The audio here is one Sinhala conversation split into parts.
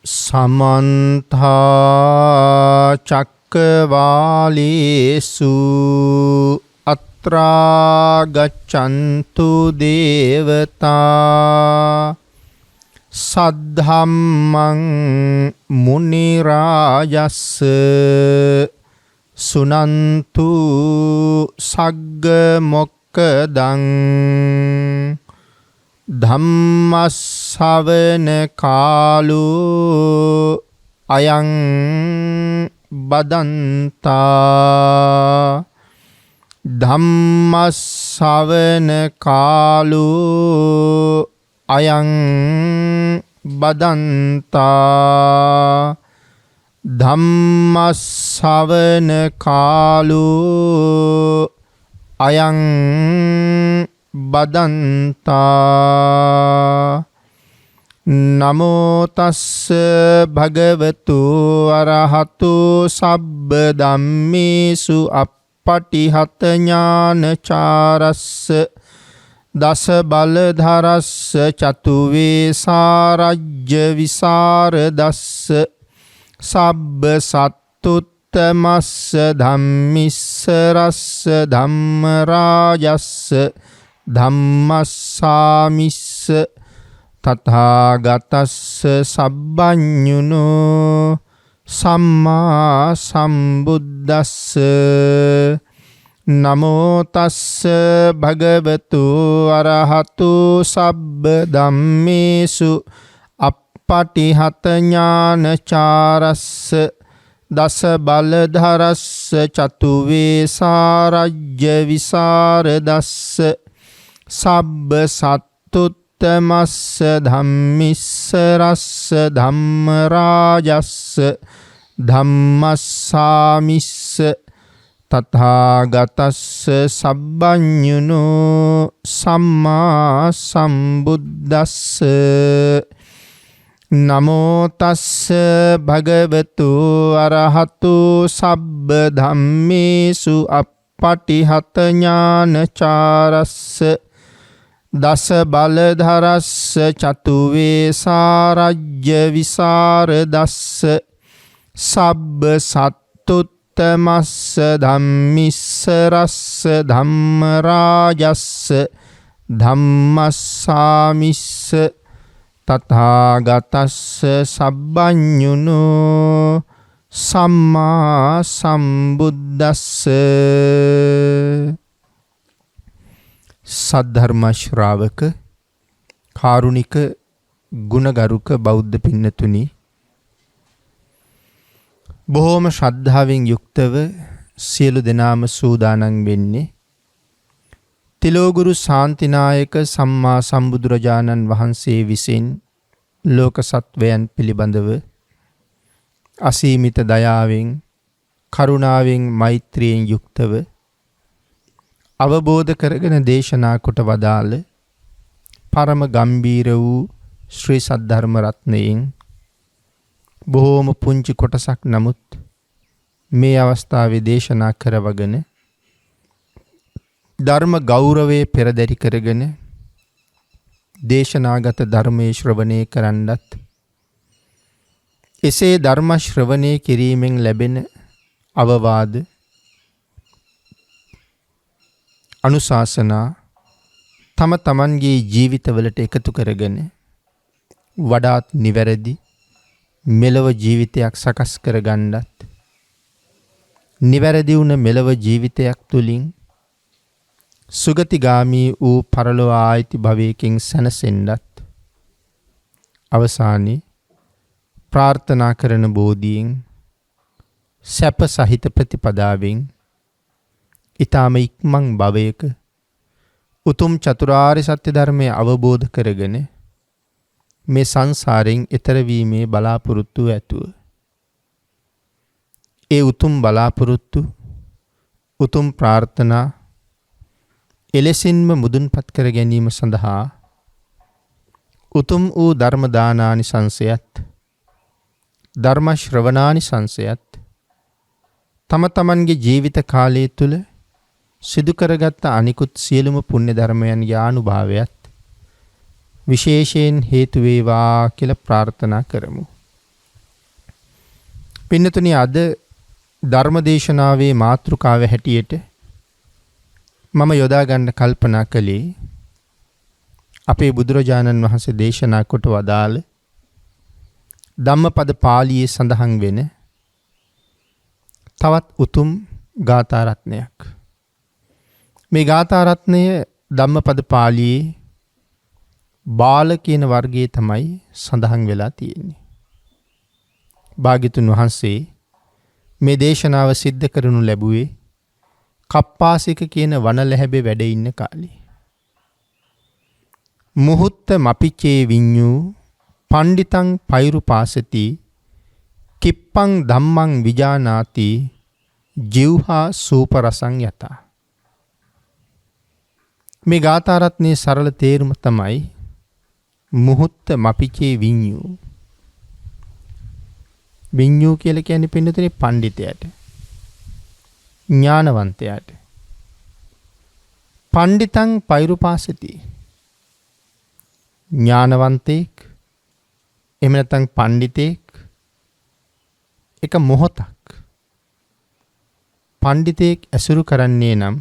සමන්තා චක්කවාලේසු අත්‍රා ගච්ඡන්තු දේවතා සද්ධම්මං මුනි රාජස්ස සුනන්තු සග්ග මොක්ඛදං ධම්මස්සවන කාලෝ අයං බදන්තා ධම්මස්සවන කාලෝ අයං බදන්තා ධම්මස්සවන කාලෝ අයං බදන්තා නමෝ තස්ස භගවතු අරහතු සබ්බ ධම්මේසු අප්පටිහත ඥානචාරස්ස දස බලධරස්ස චතු වේසාරජ්‍ය විසරදස්ස සබ්බ සත්තුත්තමස්ස ධම්මිස්ස රස්ස ධම්ම රාජස්ස ධම්මස්සාමිස්ස තථාගතස්ස සබ්බඤුනෝ සම්මා සම්බුද්දස්ස නමෝ තස්ස භගවතු අරහතු සබ්බ ධම්මේසු අප්පටිහත ඥානචාරස්ස දස බලධරස්ස චතු වේසාරජ්‍ය විසරදස්ස සබ්බ සත්තුත්තමස්ස ධම්මිස්ස රස්ස ධම්ම රාජස්ස ධම්මස්සාමිස්ස තථාගතස්ස සබ්බඤුනෝ සම්මා සම්බුද්දස්ස නමෝ තස්ස භගවතු අරහතු සබ්බ ධම්මේසු අප්පටිහත ඥානචාරස්ස දස බලධරස්ස චතු වේසාරජ්‍ය විසරදස්ස සබ්බ සත්තුත්තමස්ස ධම්මිස්ස රස්ස ධම්ම රාජස්ස ධම්මස්සාමිස්ස තථාගතස්ස සබ්බඤුනෝ සම්මා සම්බුද්දස්ස සද්ධර්ම ශ්‍රාවක කාරුණික ගුණගරුක බෞද්ධ පින්නතුනි, බොහෝම ශ්‍රද්ධාවෙන් යුක්තව සියලු දෙනාම සූදානම් වෙන්නේ තිලෝගුරු ශාන්තිනායක සම්මා සම්බුදුරජාණන් වහන්සේ විසින් ලෝක සත්වයන් පිළිබඳව අසීමිත දයාවෙන් කරුණාවෙන් මෛත්‍රියෙන් යුක්තව අවබෝධ කරගෙන දේශනා කොට වදාළ පරම ගම්බීර වූ ශ්‍රී සද්ධර්ම රත්නයෙන් බොහෝම පුංචි කොටසක් නමුත් මේ අවස්ථාවේ දේශනා කරවගෙන ධර්ම ගෞරවයේ පෙරදරි කරගෙන දේශනාගත ධර්මයේ ශ්‍රවණය කරන්නත් එසේ ධර්ම ශ්‍රවණය කිරීමෙන් ලැබෙන අවවාද අනුශාසනා තම තමන්ගේ ජීවිතවලට එකතු කරගෙන වඩාත් නිවැරදි මෙලව ජීවිතයක් සකස් කරගන්නත් නිවැරදි වුණ මෙලව ජීවිතයක් තුළින් සුගතිගාමී වූ පරලොව ආයිති භවයකින් සැනසෙන්නත් අවසානයේ ප්‍රාර්ථනා කරන බෝධියෙන් සැප සහිත ප්‍රතිපදාවෙන් ඊ타ම ඉක්මන් භවයක උතුම් චතුරාර්ය සත්‍ය ධර්මය අවබෝධ කරගෙන මේ සංසාරයෙන් එතර වීමේ බලාපොරොත්තු ඇතුව ඒ උතුම් බලාපොරොත්තු උතුම් ප්‍රාර්ථනා එලෙසින්ම මුදුන්පත් කර ගැනීම සඳහා උතුම් වූ ධර්ම දානානිසංසයත් ධර්ම ශ්‍රවණානිසංසයත් තම තමන්ගේ ජීවිත කාලය තුළ සිදු කරගත් අනිකුත් සියලුම පුණ්‍ය ධර්මයන්ගේ ආනුභාවයත් විශේෂයෙන් හේතු වේවා කියලා ප්‍රාර්ථනා කරමු. පින්නතුනි අද ධර්මදේශනාවේ මාතෘකාව හැටියට මම යොදා ගන්න කල්පනා කළේ අපේ බුදුරජාණන් වහන්සේ දේශනා කොට වදාළ ධම්මපද පාළියේ සඳහන් වෙන තවත් උතුම් ගාථා රත්නයක්. මේ ගාථා රත්නය ධම්මපද පාළියේ බාල කියන වර්ගයේ තමයි සඳහන් වෙලා තියෙන්නේ. භාග්‍යතුන් වහන්සේ මේ දේශනාව සිද්ධ කරනු ලැබුවේ කප්පාසික කියන වනලැහැබේ වැඩ ඉන්න කාලේ. මුහුත්ත මපිචේ විඤ්ඤූ පණ්ඩිතං පෛරුපාසති කිප්පං ධම්මං විජානාති ජීවහා සූපරසං යතා. මේ ගාථා රත්නයේ සරල තේරුම තමයි මුහුත්ත මපිචේ විඤ්ඤූ. විඤ්ඤූ කියලා කියන්නේ පින්නතුනේ පණ්ඩිතයාට, ඥානවන්තයාට. පණ්ඩිතං පෛරුපාසති, ඥානවන්තෙක් එහෙම නැත්නම් පණ්ඩිතෙක් එක මොහොතක් පණ්ඩිතෙක් ඇසුරු කරන්නේ නම්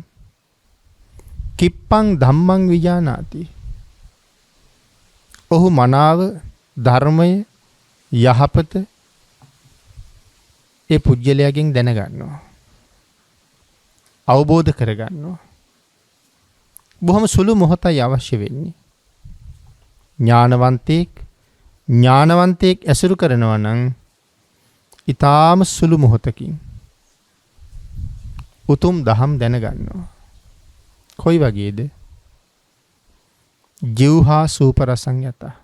කිප්පං ධම්මං විජානාති, ඔහු මනාව ධර්මය යහපත ඒ පුජ්‍යලයාගෙන් දැනගන්නවා, අවබෝධ කරගන්නවා. බොහොම සුළු මොහොතයි අවශ්‍ය වෙන්නේ. ඥානවන්තයෙක් ඇසුරු කරනවා නම් ඊටාම සුළු මොහොතකින් උතුම් දහම් දැනගන්නවා. කොයි වගේද? ජීවහා සූපරසං යතා.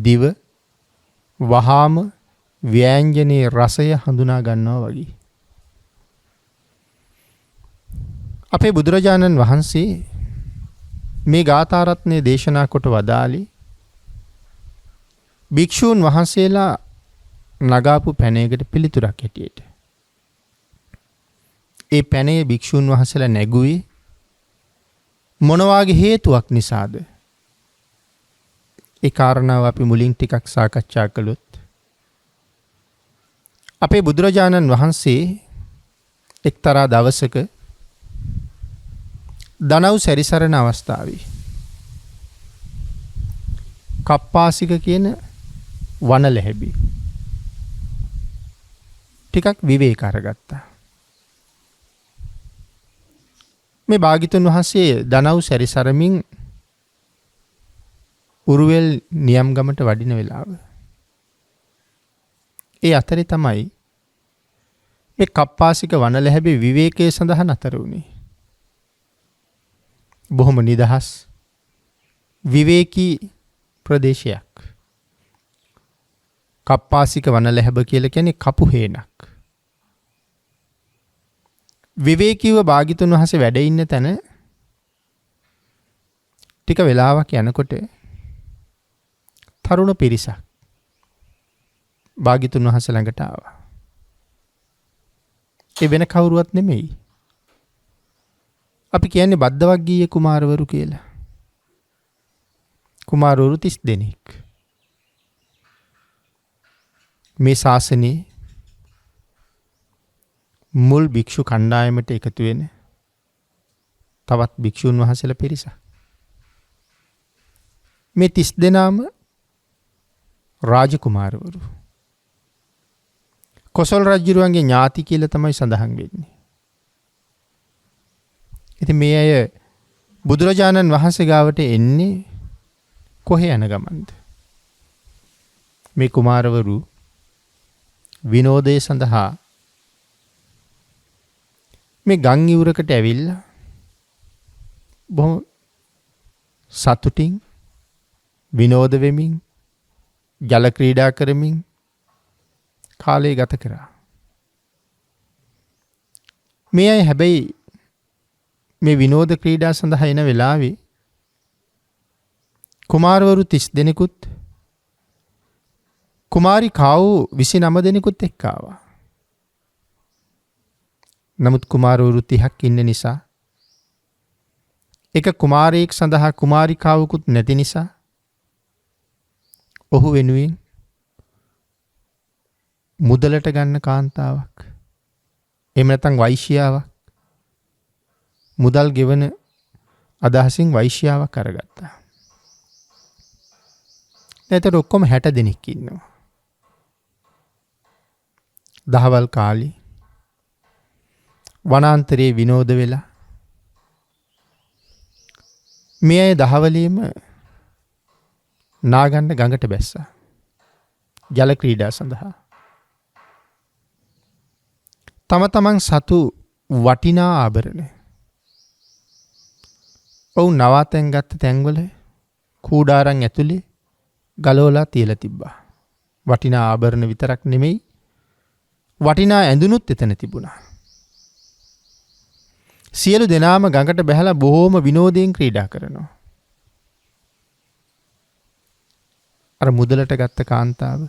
දිව වහාම ව්‍යංජනයේ රසය හඳුනා ගන්නවා වගේ. අපේ බුදුරජාණන් වහන්සේ මේ ගාථා රත්නය දේශනා කොට වදාළේ භික්ෂූන් වහන්සේලා නගාපු පැනයකට පිළිතුරක් හැටියට. ඒ පැනය භික්ෂූන් වහන්සේලා නැගුවේ මොන වාගේ හේතුවක් නිසාද? ඒ කාරණාව අපි මුලින් ටිකක් සාකච්ඡා කළොත් අපේ බුදුරජාණන් වහන්සේ එක්තරා දවසක දනව් සැරිසරන අවස්ථාවේ කප්පාසික කියන වනලැහැබි ටිකක් විවේක අරගත්තා. මේ භාග්‍යතුන් වහන්සේ දනව් සැරිසරමින් උරුවෙල් නියම්ගමට වඩින වෙලාව. ඒ අතරේ තමයි මේ කප්පාසික වනලැහැබි විවේකයේ සඳහා නතර වුණේ. බොහොම නිදහස් විවේකී ප්‍රදේශයක්. කප්පාසික වනලැහැබ කියලා කියන්නේ කපු හේනක්. විවේකීව භාග්‍යතුන් වහන්සේ වැඩ ඉන්න තැන ටික වෙලාවක් යනකොට තරුණ පිරිසක් භාග්‍යතුන් වහන්සේ ළඟට ආවා. ඒ වෙන කවුරුවත් නෙමෙයි. අපි කියන්නේ බද්දවග්ගීය කුමාරවරු කියලා. කුමාරවරු 30 දෙනෙක්. මේ ශාසනයේ මුල් භික්ෂු කණ්ඩායමට එකතු වෙන තවත් භික්ෂුන් වහන්සේලා පිරිසක්. මේ 30 දෙනාම රාජකුමාරවරු. කොසල් රජුරුවන්ගේ ඥාති කියලා තමයි සඳහන් වෙන්නේ. ඉතින් මේ අය බුදුරජාණන් වහන්සේ ගාවට එන්නේ කොහේ යන ගමන්ද? මේ කුමාරවරු විනෝදයේ සඳහා මේ ගම් ඉවුරකට ඇවිල්ලා බොහොම සතුටින් විනෝද වෙමින් ජල ක්‍රීඩා කරමින් කාලය ගත කරා. මේ අය හැබැයි මේ විනෝද ක්‍රීඩා සඳහා එන වෙලාවේ කුමාරවරු 30 දෙනෙකුත් කුමාරිකාවෝ 29 දෙනෙකුත් එක්ක ආවා. නමුත් කුමාරවරු 30ක් ඉන්න නිසා එක කුමාරයෙක් සඳහා කුමාරිකාවකුත් නැති නිසා ඔහු වෙනුවෙන් මුදලට ගන්න කාන්තාවක්. එහෙම නැත්නම් වෛශ්‍යාවක්. මුදල් ගෙවන අදහසින් වෛශ්‍යාවක් අරගත්තා. එතකොට ඔක්කොම 60 දෙනෙක් ඉන්නවා. දහවල් කාලේ වනාන්තරයේ විනෝද වෙලා මේ අය දහවලේම නාගන්න ගඟට බැස්සා. ජල ක්‍රීඩා සඳහා. තම තමන් සතු වටිනා ආභරණ ඔවුන් නවාතැන් ගත්ත තැන්වල කූඩාරන් ඇතුලේ ගලවලා තියලා තිබ්බා. වටිනා ආභරණ විතරක් නෙමෙයි වටිනා ඇඳුනුත් එතන තිබුණා. සියලු දෙනාම ගඟට බැහැලා බොහෝම විනෝදයෙන් ක්‍රීඩා කරනවා. අර මුදලට ගත්ත කාන්තාව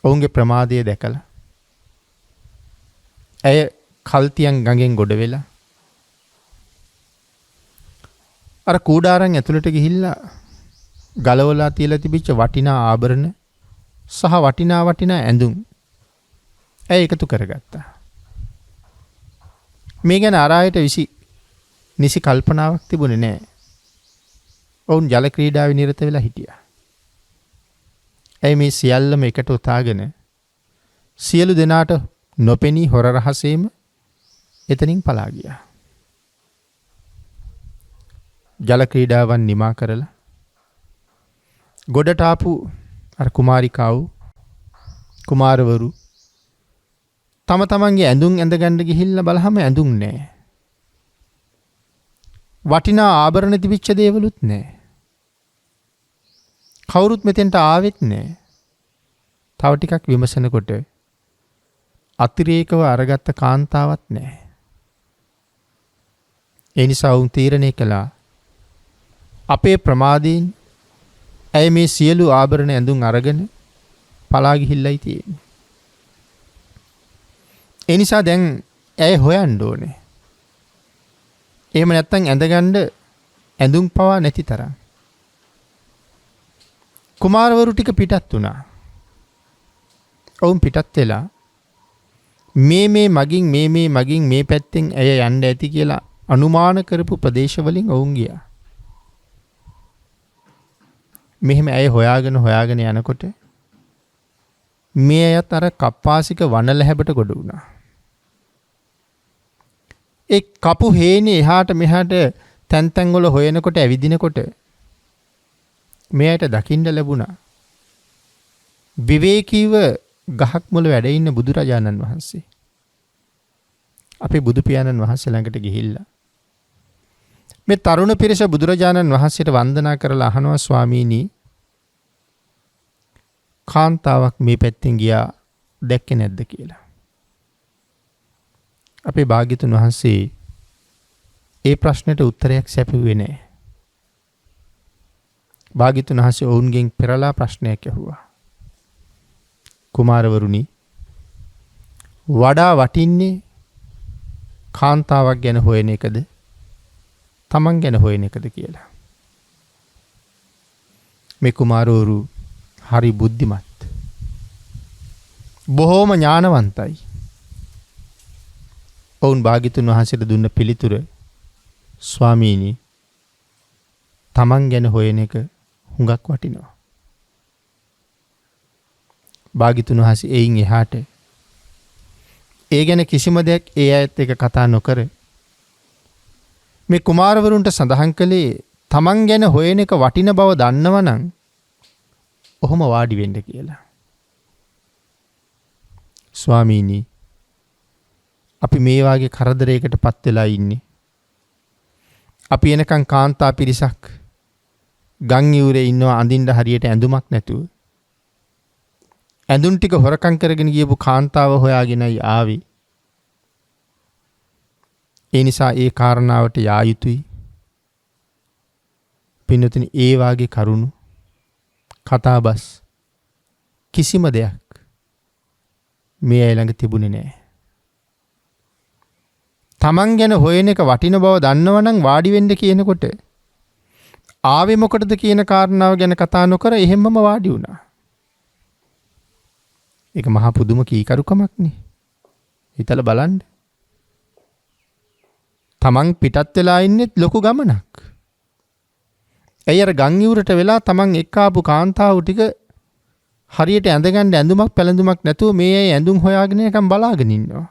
ඔවුන්ගේ ප්‍රමාදය දැකලා ඇය කල්තියන් ගඟෙන් ගොඩ වෙලා අර කූඩාරන් ඇතුළට ගිහිල්ලා ගලවලා තියලා තිබිච්ච වටිනා ආභරණ සහ වටිනා ඇඳුම් ඇය එකතු කරගත්තා. මේ ගැන අරායට නිසි කල්පනාවක් තිබුණේ නැහැ. ඔවුන් ජල ක්‍රීඩාවේ නිරත වෙලා හිටියා. ඇයි මේ සියල්ලම එකට උතාගෙන සියලු දෙනාට නොපෙනී හොර රහසේම එතනින් පලා ගියා. ජල ක්‍රීඩාවන් නිමා කරලා ගොඩට ආපු අර කුමාරිකාවෝ කුමාරවරු තම තමන්ගේ ඇඳුම් ඇඳගන්න ගිහිල්ලා බලහම ඇඳුම් නැහැ. වටිනා ආභරණ තිබිච්ච දේවලුත් නැහැ. කවුරුත් මෙතෙන්ට ආවෙත් නැහැ. තව ටිකක් විමසනකොට අතිරේකව අරගත්ත කාන්තාවක් නැහැ. ඒ නිසා වුන් තීරණය කළා අපේ ප්‍රමාදයෙන් ඇය මේ සියලු ආභරණ ඇඳුම් අරගෙන පලා ගිහිල්ලයි තියෙන්නේ. ඒ නිසා දැන් ඇය හොයන්න ඕනේ. එහෙම නැත්නම් ඇඳගන්න ඇඳුම් පවා නැති තරම්. කුමාරවරු ටික පිටත් වුණා. ඔවුන් පිටත් වෙලා මේ මගින් මේ පැත්තෙන් ඇය යන්න ඇති කියලා අනුමාන කරපු ප්‍රදේශ වලින් ඔවුන් ගියා. මෙහෙම ඇය හොයාගෙන යනකොට මේ අයත් අර කප්පාසික වනල හැබට ගොඩ වුණා. ඒ කපු හේනේ එහාට මෙහාට තැන් වල හොයනකොට ඇවිදිනකොට මෙයට දකින්න ලැබුණා. විවේකීව ගහක් මුල වැඩ ඉන්න බුදුරජාණන් වහන්සේ. අපේ බුදු පියාණන් වහන්සේ ළඟට ගිහිල්ලා මේ තරුණ පිරිස බුදුරජාණන් වහන්සේට වන්දනා කරලා අහනවා ස්වාමීනි කාන්තාවක් මේ පැත්තෙන් ගියා දැක්කේ නැද්ද කියලා. අපේ භාග්‍යතුන් වහන්සේ ඒ ප්‍රශ්නෙට උත්තරයක් සැපුවේ නැහැ. භාග්‍යතුන් වහන්සේ ඔවුන්ගෙන් පෙරලා ප්‍රශ්නයක් ඇහුවා. කුමාරවරුනි වඩා වටින්නේ කාන්තාවක් ගැන හොයන එකද තමන් ගැන හොයන එකද කියලා. මේ කුමාරවරු හරි බුද්ධිමත්. බොහෝම ඥානවන්තයි. ඔවුන් භාග්‍යතුන් වහන්සේට දුන්න පිළිතුර ස්වාමීනි තමන් ගැන හොයන එක හුඟක් වටිනවා. භාග්‍යතුන් වහන්සේ එයින් එහාට ඒ ගැන කිසිම දෙයක් ඒ අයත් එක්ක කතා නොකර මේ කුමාරවරුන්ට සඳහන් කළේ තමන් ගැන හොයන එක වටින බව දන්නවනම් ඔහොම වාඩි වෙන්න කියලා. ස්වාමීනි අපි මේ වාගේ කරදරයකට පත් වෙලා ඉන්නේ. අපි එනකන් කාන්තා පිරිසක් ගම් යූරේ ඉන්නවා අඳින්න හරියට ඇඳුමක් නැතුව. ඇඳුම් ටික හොරකම් කරගෙන ගියපු කාන්තාව හොයාගෙනයි ආවේ. ඒ නිසා ඒ කාරණාවට යා යුතුයි. පින්නතුනි ඒ වාගේ කරුණු කතාබස් කිසිම දෙයක් මේ අය ළඟ තිබුණේ නැහැ. තමන් ගැන හොයන එක වටින බව දන්නවනම් වාඩි වෙන්න කියනකොට ආවේ මොකටද කියන කාරණාව ගැන කතා නොකර එහෙම්මම වාඩි වුණා. ඒක මහා පුදුම කීකරුකමක්නේ. හිතලා බලන්න. තමන් පිටත් වෙලා ඉන්නෙත් ලොකු ගමනක්. ඇයි අර ගම් ඉවුරට වෙලා තමන් එක්ක ආපු කාන්තාව ටික හරියට ඇඳගන්න ඇඳුමක් පැළඳුමක් නැතුව මේ අය ඇඳුම් හොයාගෙන නිකන් බලාගෙන ඉන්නවා.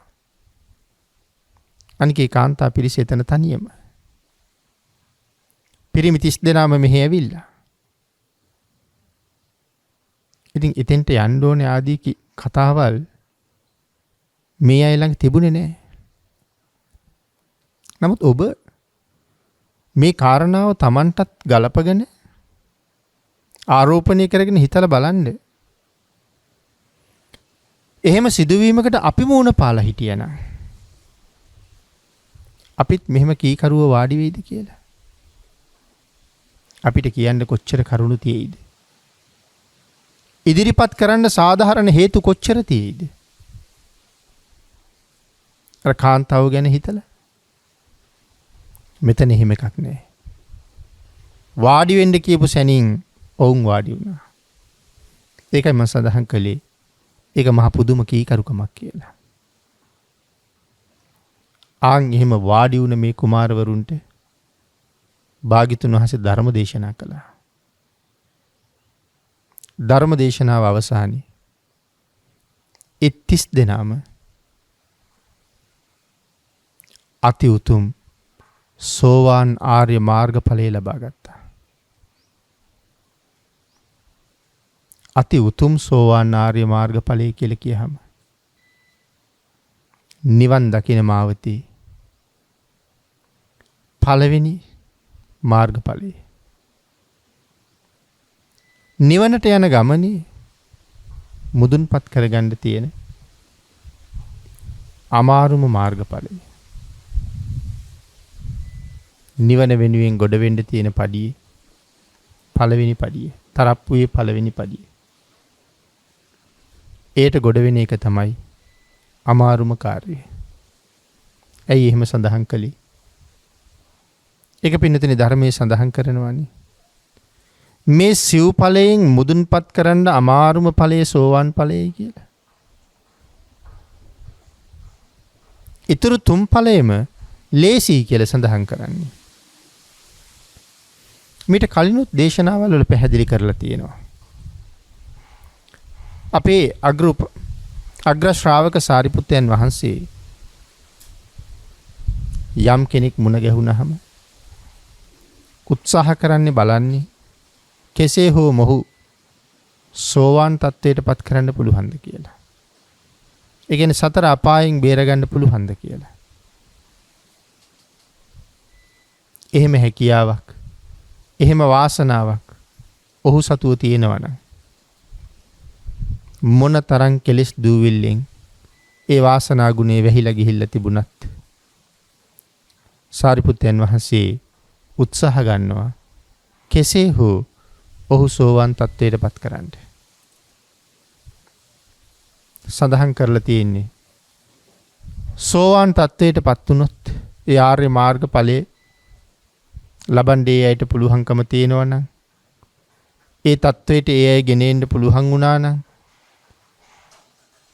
අනිකේ කාන්තා පිරිස එතන තනියම. පිරිමි 30 දෙනාම මෙහෙ ඇවිල්ලා. ඉතින් එතෙන්ට යන්න ඕනේ ආදී කතාවල් මේ අය ළඟ තිබුණේ නැහැ. නමුත් ඔබ මේ කාරණාව Tamanටත් ගලපගෙන ආරෝපණය කරගෙන හිතලා බලන්න. එහෙම සිදුවීමකට අපි මුණ පාලා හිටියනම් අපිත් මෙහෙම කීකරුව වාඩි වෙයිද කියලා. අපිට කියන්න කොච්චර කරුණු තියෙයිද? ඉදිරිපත් කරන්න සාධාරණ හේතු කොච්චර තියෙයිද? අර කාන්තාව ගැන හිතලා මෙතන එහෙම එකක් නැහැ. වාඩි වෙන්න කියපු සැනින් ඔවුන් වාඩි වුණා. ඒකයි මම සඳහන් කළේ ඒක මහ පුදුම කීකරුකමක් කියලා. ආන් එහෙම වාඩි වුණ මේ කුමාරවරුන්ට භාග්‍යතුන් වහන්සේ ධර්ම දේශනා කළා. ධර්ම දේශනාව අවසානයේ 30 දෙනාම අති උතුම් සෝවාන් ආර්ය මාර්ගඵලය ලබා ගත්තා. අති උතුම් සෝවාන් ආර්ය මාර්ගඵලය කියලා කියහම නිවන් දකින මාවතේ පළවෙනි මාර්ගඵලය. නිවනට යන ගමනේ මුදුන්පත් කරගන්න තියෙන අමාරුම මාර්ගඵලය. නිවන වෙනුවෙන් ගොඩ වෙන්න තියෙන පඩියේ පළවෙනි පඩිය. තරප්පුවේ පළවෙනි පඩිය. ඒට ගොඩ වෙන එක තමයි අමාරුම කාර්යය. ඇයි එහෙම සඳහන් කළේ? ඒක පින්නතේ ධර්මයේ සඳහන් කරනවානේ. මේ සිව් ඵලයෙන් මුදුන්පත් කරන්න අමාරුම ඵලයේ සෝවාන් ඵලයයි කියලා. ඊතුරු තුන් ඵලයේම ලේසි කියලා සඳහන් කරන්නේ. මීට කලිනුත් දේශනාවල් වල පැහැදිලි කරලා තියෙනවා. අපේ අග්‍ර ශ්‍රාවක සාරිපුත්තයන් වහන්සේ යම් කෙනෙක් මුණ ගැහුණාම උත්සාහ කරන්නේ බලන්නේ කෙසේ හෝ මොහු සෝවාන් තත්වයට පත් කරන්න පුළුවන්ද කියලා. ඒ කියන්නේ සතර අපායෙන් බේරගන්න පුළුවන්ද කියලා. එහෙම හැකියාවක්, එහෙම වාසනාවක් ඔහු සතුව තියෙනවා නම් මොන තරම් කෙලෙස් දූවිල්ලෙන් ඒ වාසනා ගුණේ වැහිලා ගිහිල්ලා තිබුණත් සාරිපුත්තයන් වහන්සේ උත්සාහ ගන්නවා කෙසේ හෝ ඔහු සෝවාන් තත්වයට පත් කරන්න. සඳහන් කරලා තියෙන්නේ සෝවාන් තත්වයට පත් වුණොත් ඒ ආර්ය මාර්ග ඵලයේ ලබන්නේ ඇයට පුළුවන්කම තියෙනවා නම් ඒ තත්වයට ඒ අය ගෙනෙන්න පුළුවන් වුණා නම්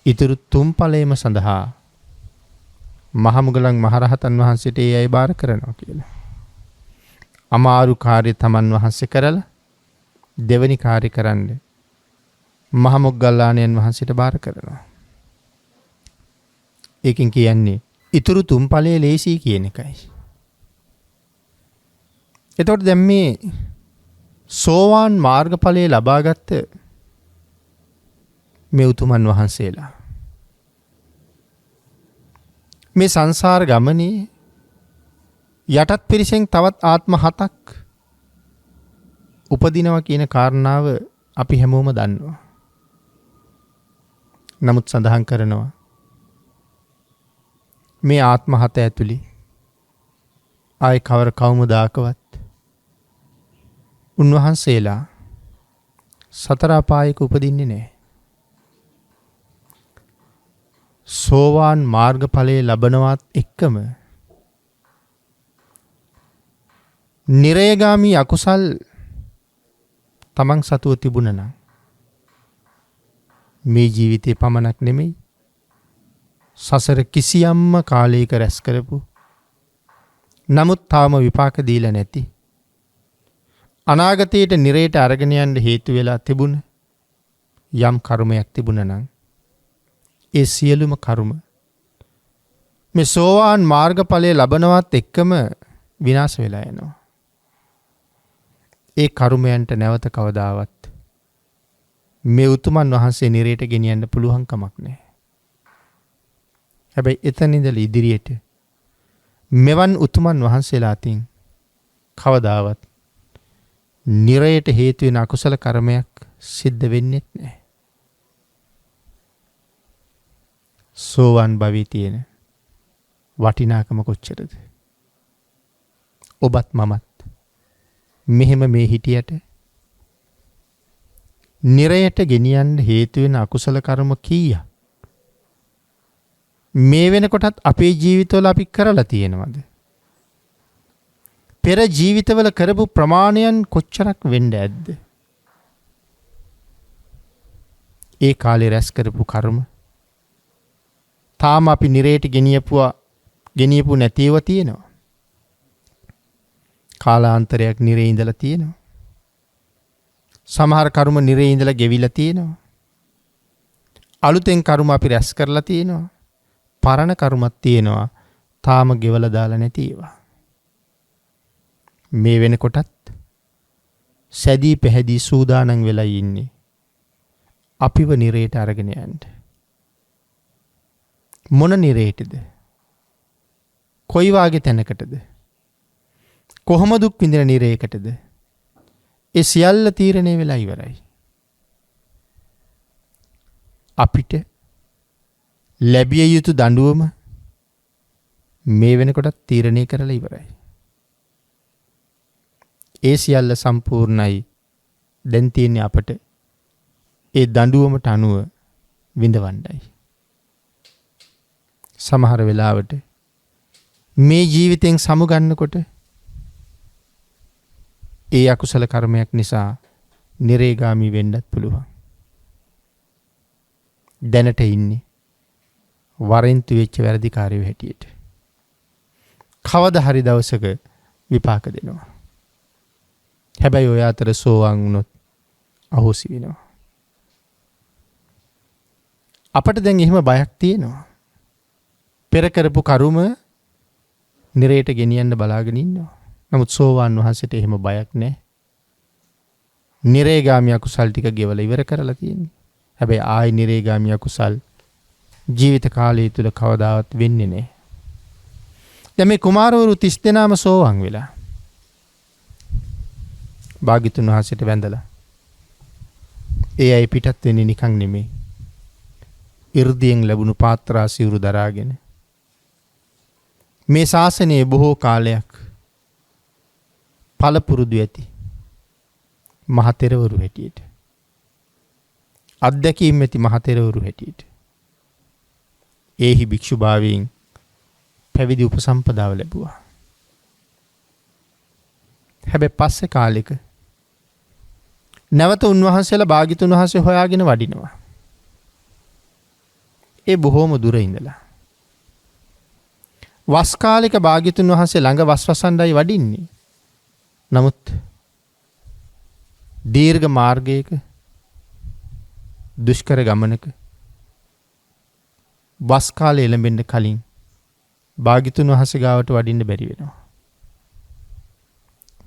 ඊතුරු තුන් ඵලයේම සඳහා මහමුගලන් මහරහතන් වහන්සේට ඒ අය බාර කරනවා කියලා. අමාරු කාර්ය තමන් වහන්සේ කරලා දෙවනි කාර්ය කරන්න මහමුග්ගල්ලාණන් වහන්සේට බාර කරනවා. ඒකෙන් කියන්නේ ඊතුරු තුන් ඵලයේ ලේසි කියන එකයි. එතකොට දැන් මේ සෝවාන් මාර්ගඵලයේ ලබාගත්ත මේ උතුමන් වහන්සේලා මේ සංසාර ගමනේ යටත් පිරිසෙන් තවත් ආත්ම 7ක් උපදිනවා කියන කාරණාව අපි හැමෝම දන්නවා. නමුත් සඳහන් කරනවා මේ ආත්ම 7 ඇතුළේ ආයි කවර කවුමදාකවත් උන්වහන්සේලා සතර අපායක උපදින්නේ නැහැ. සෝවාන් මාර්ගඵලයේ ලබනවත් එක්කම නිරයගාමී අකුසල් තමන් සතුව තිබුණා නම් මේ ජීවිතේ පමණක් නෙමෙයි සසර කිසියම්ම කාලයක රැස් කරපු නමුත් තාම විපාක දීලා නැති අනාගතයට නිරේට අරගෙන යන්න හේතු වෙලා තිබුණ යම් කර්මයක් තිබුණා නම් ඒ සියලුම කර්ම මේ සෝවාන් මාර්ගඵලයේ ලබනවත් එක්කම විනාශ වෙලා යනවා. ඒ කර්මයන්ට නැවත කවදාවත් මේ උතුමන් වහන්සේ නිරේට ගෙනියන්න පුළුවන් කමක් නැහැ. හැබැයි එතන ඉඳලා ඉදිරියට මෙවන් උතුමන් වහන්සේලා අතින් කවදාවත් නිරයට හේතු වෙන අකුසල කර්මයක් සිද්ධ වෙන්නේ නැහැ. සෝවාන් භවී තියෙන වටිනාකම කොච්චරද? ඔබත් මමත් මෙහෙම මේ හිටියට නිරයට ගෙනියන්න හේතු වෙන අකුසල කර්ම කීයක් මේ වෙනකොටත් අපේ ජීවිතවල අපි කරලා තියෙනවද? පෙර ජීවිතවල කරපු ප්‍රමාණයන් කොච්චරක් වෙන්න ඇද්ද? ඒ කාලේ රැස් කරපු කර්ම තාම අපි නිරේට ගෙනියපු නැතිව තියෙනවා. කාලාන්තරයක් නිරේ ඉඳලා තියෙනවා. සමහර කර්ම නිරේ ඉඳලා ගෙවිලා තියෙනවා. අලුතෙන් කර්ම අපි රැස් කරලා තියෙනවා. පරණ කර්මත් තියෙනවා. තාම ගෙවලා දාලා නැති ඒවා. මේ වෙනකොටත් සැදී පැහැදී සූදානම් වෙලා ඉන්නේ අපිව නිරේට අරගෙන යන්න. මොන නිරේටද? කොයි වාගේ තැනකටද? කොහොම දුක් විඳින නිරේකටද? ඒ සියල්ල තීරණය වෙලා ඉවරයි. අපිට ලැබිය යුතු දඬුවම මේ වෙනකොටත් තීරණය කරලා ඉවරයි. ඒ සියල්ල සම්පූර්ණයි. දැන් තියෙන්නේ අපට ඒ දඬුවමට අනුව විඳවන්නයි. සමහර වෙලාවට මේ ජීවිතෙන් සමුගන්නකොට ඒ අකුසල කර්මයක් නිසා නිරේගාමී වෙන්නත් පුළුවන්. දැනට ඉන්නේ වරෙන්තු වෙච්ච වැරදිකාරයෝ හැටියට. කවදා හරි දවසක විපාක දෙනවා. හැබැයි ඔය අතර සෝවාන් වුණොත් අහෝසි වෙනවා. අපට දැන් එහෙම බයක් තියෙනවා. පෙර කරපු කර්ම නිරේට ගෙනියන්න බලාගෙන ඉන්නවා. නමුත් සෝවාන් වහන්සේට එහෙම බයක් නැහැ. නිරේගාමී අකුසල් ටික ගෙවලා ඉවර කරලා තියෙන්නේ. හැබැයි ආයි නිරේගාමී අකුසල් ජීවිත කාලය තුල කවදාවත් වෙන්නේ නැහැ. දැන් මේ කුමාරවරු 30 දෙනාම සෝවාන් වෙලා භාග්‍යතුන් වහන්සේට වැඳලා ඒ අය පිටත් වෙන්නේ නිකන් නෙමෙයි. 이르දියෙන් ලැබුණු පාත්‍රා සිවුරු දරාගෙන මේ ශාසනයේ බොහෝ කාලයක් පළපුරුදු ඇති මහතෙරවරු හැටියට අධ්‍යක්ීම් ඇති මහතෙරවරු හැටියට ඒහි භික්ෂුභාවයෙන් පැවිදි උපසම්පදාව ලැබුවා. හැබැයි පස්සේ කාලෙක නැවත උන්වහන්සේලා භාග්‍යතුන් වහන්සේ හොයාගෙන වඩිනවා. ඒ බොහෝම දුර ඉඳලා වස් කාලෙක භාග්‍යතුන් වහන්සේ ළඟ වස්වසන්ඩයි වඩින්නේ. නමුත් දීර්ඝ මාර්ගයක දුෂ්කර ගමනක වස් කාලේ එළඹෙන්න කලින් භාග්‍යතුන් වහන්සේ ගාවට වඩින්න බැරි වෙනවා.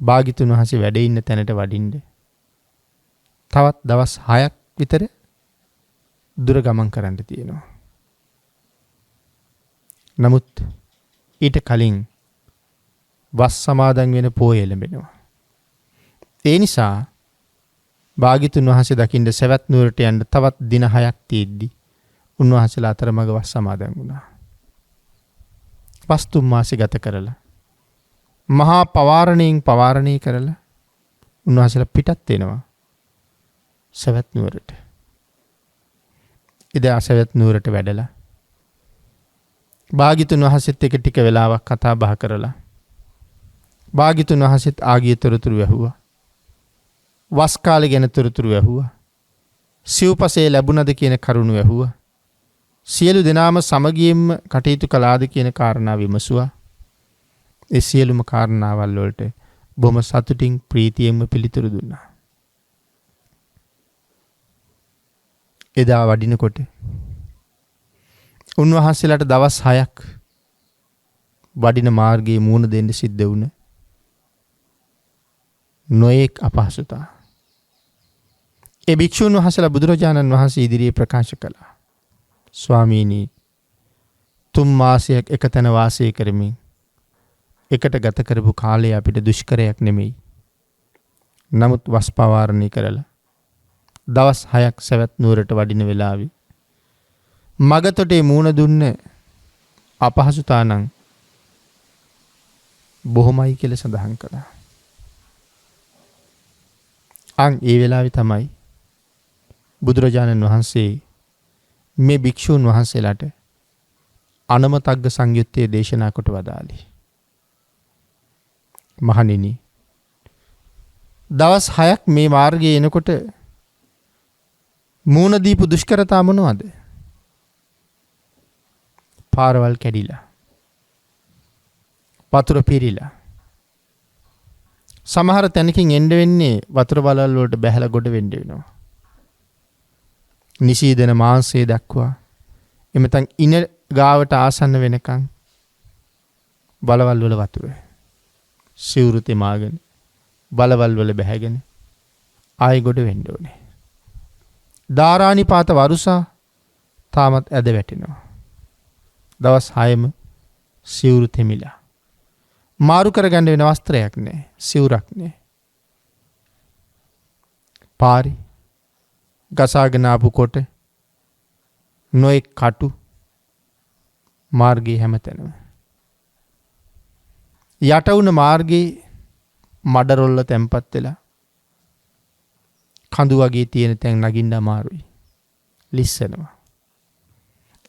භාග්‍යතුන් වහන්සේ වැඩ ඉන්න තැනට වඩින්න තවත් දවස් 6ක් විතර දුර ගමන් කරන්න තියෙනවා. නමුත් ඊට කලින් වස් සමාදන් වෙන පෝය එළඹෙනවා. ඒ නිසා භාග්‍යතුන් වහන්සේ දකින්න සවැත් නුවරට යන්න තවත් දින 6ක් තියෙද්දි උන්වහන්සේලා අතරමඟ වස් සමාදන් වුණා. වස් 3 මාසෙ ගත කරලා මහා පවාරණය කරලා උන්වහන්සේලා පිටත් වෙනවා සවැත් නුවරට. එදා සවැත් නුවරට වැඩලා භාග්‍යතුන් වහන්සේත් එක්ක ටික වෙලාවක් කතා බහ කරලා භාග්‍යතුන් වහන්සේත් ආගිය තොරතුරු ඇහුවා. වස් කාලේ ගැන තොරතුරු ඇහුවා. සිව්පසේ ලැබුණද කියන කරුණු ඇහුවා. සියලු දෙනාම සමගියෙන්ම කටයුතු කළාද කියන කාරණා විමසුවා. ඒ සියලුම කාරණාවල් වලට බොහොම සතුටින් ප්‍රීතියෙන්ම පිළිතුරු දුන්නා. එදා වඩිනකොට උන්වහන්සේලාට දවස් 6ක් වඩින මාර්ගයේ මූණ දෙන්න සිද්ධ වුණ නොඑක් අපහසුතා. ඒ භික්ෂුන් වහන්සේලා බුදුරජාණන් වහන්සේ ඉදිරියේ ප්‍රකාශ කළා. ස්වාමීනි, 3 මාසයක් එකතැන වාසය කරමින් එකට ගත කරපු කාලය අපිට දුෂ්කරයක් නෙමෙයි. නමුත් වස් පවාරණය කරලා දවස් 6ක් සවැත් නුවරට වඩින වෙලාවේ මගතොටේ මූණ දුන්න අපහසුතා නම් බොහොමයි කියලා සඳහන් කළා. ඒ වෙලාවේ තමයි බුදුරජාණන් වහන්සේ මේ භික්ෂූන් වහන්සේලාට අනමතග්ග සංයුත්තේ දේශනා කොට වදාළේ. මහණෙනි, දවස් 6ක් මේ මාර්ගයේ එනකොට මූණ දීපු දුෂ්කරතා මොනවද? පාරවල් කැඩිලා, වතුර පිරීලා, සමහර තැනකින් එන්න වෙන්නේ වතුර බලල් වලට බැහැලා ගොඩ වෙන්න වෙනවා. නිසීදන මාංශය දක්වා එමෙතන් ඉන ගාවට ආසන්න වෙනකන් බලවල් වල වතුර සිවුරු තෙමාගෙන බලවල් වල බැහැගෙන ආයෙ ගොඩ වෙන්න ඕනේ. ධාරානිපාත වරුසා තාමත් ඇද වැටෙනවා. දවස් 6ම සිවුරු තෙමිලා. මාරු කරගන්න වෙන වස්ත්‍රයක් නැහැ, සිවුරක් නැහැ. පාරි ගසාගෙන ආපු කොට නොඑක් කටු මාර්ගයේ හැමතැනම. යට වුණ මාර්ගයේ මඩරොල්ල තැම්පත් වෙලා කඳු වගේ තියෙන තැන් නගින්න අමාරුයි. ලිස්සනවා.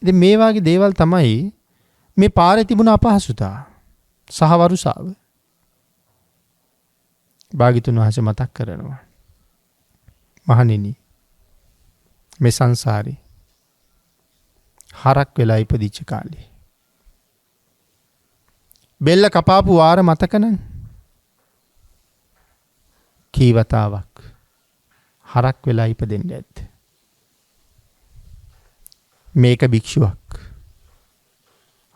ඉතින් මේ වගේ දේවල් තමයි මේ පාරේ තිබුණ අපහසුතා සහ වරුසාව. භාග්‍යතුන් වහන්සේ මතක් කරනවා. මහණෙනි, මේ සංසාරේ හරක් වෙලා ඉපදිච්ච කාලේ බෙල්ල කපාපු වාර මතකනම් කීවතාවක් හරක් වෙලා ඉපදෙන්න ඇද්ද? මේක භික්ෂුවක්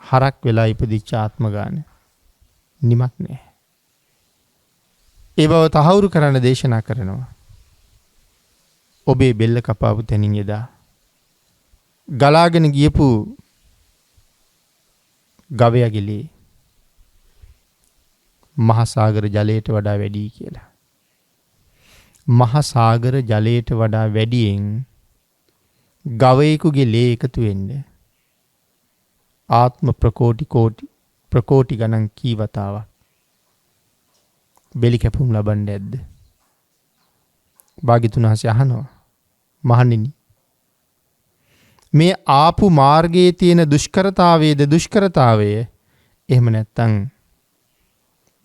හරක් වෙලා ඉපදිච්ච ආත්ම ගාන නිමක් නෑ. ඒ බව තහවුරු කරන්න දේශනා කරනවා. ඔබේ බෙල්ල කපාපු තැනින් එදා ගලාගෙන ගියපු ගවයාගේ ලේ මහා සාගර ජලයට වඩා වැඩි කියලා. මහා සාගර ජලයට වඩා වැඩියෙන් ගවයෙකුගේ ලේ එකතු වෙන්නේ ආත්ම ප්‍රකෝටි ගණන් කී වතාවක් බෙලි කැපුම් ලබන්න ඇද්ද? භාග්‍යතුන් වහන්සේ අහනවා. මහණෙනි, මේ ආපු මාර්ගයේ තියෙන දුෂ්කරතාවය එහෙම නැත්තම්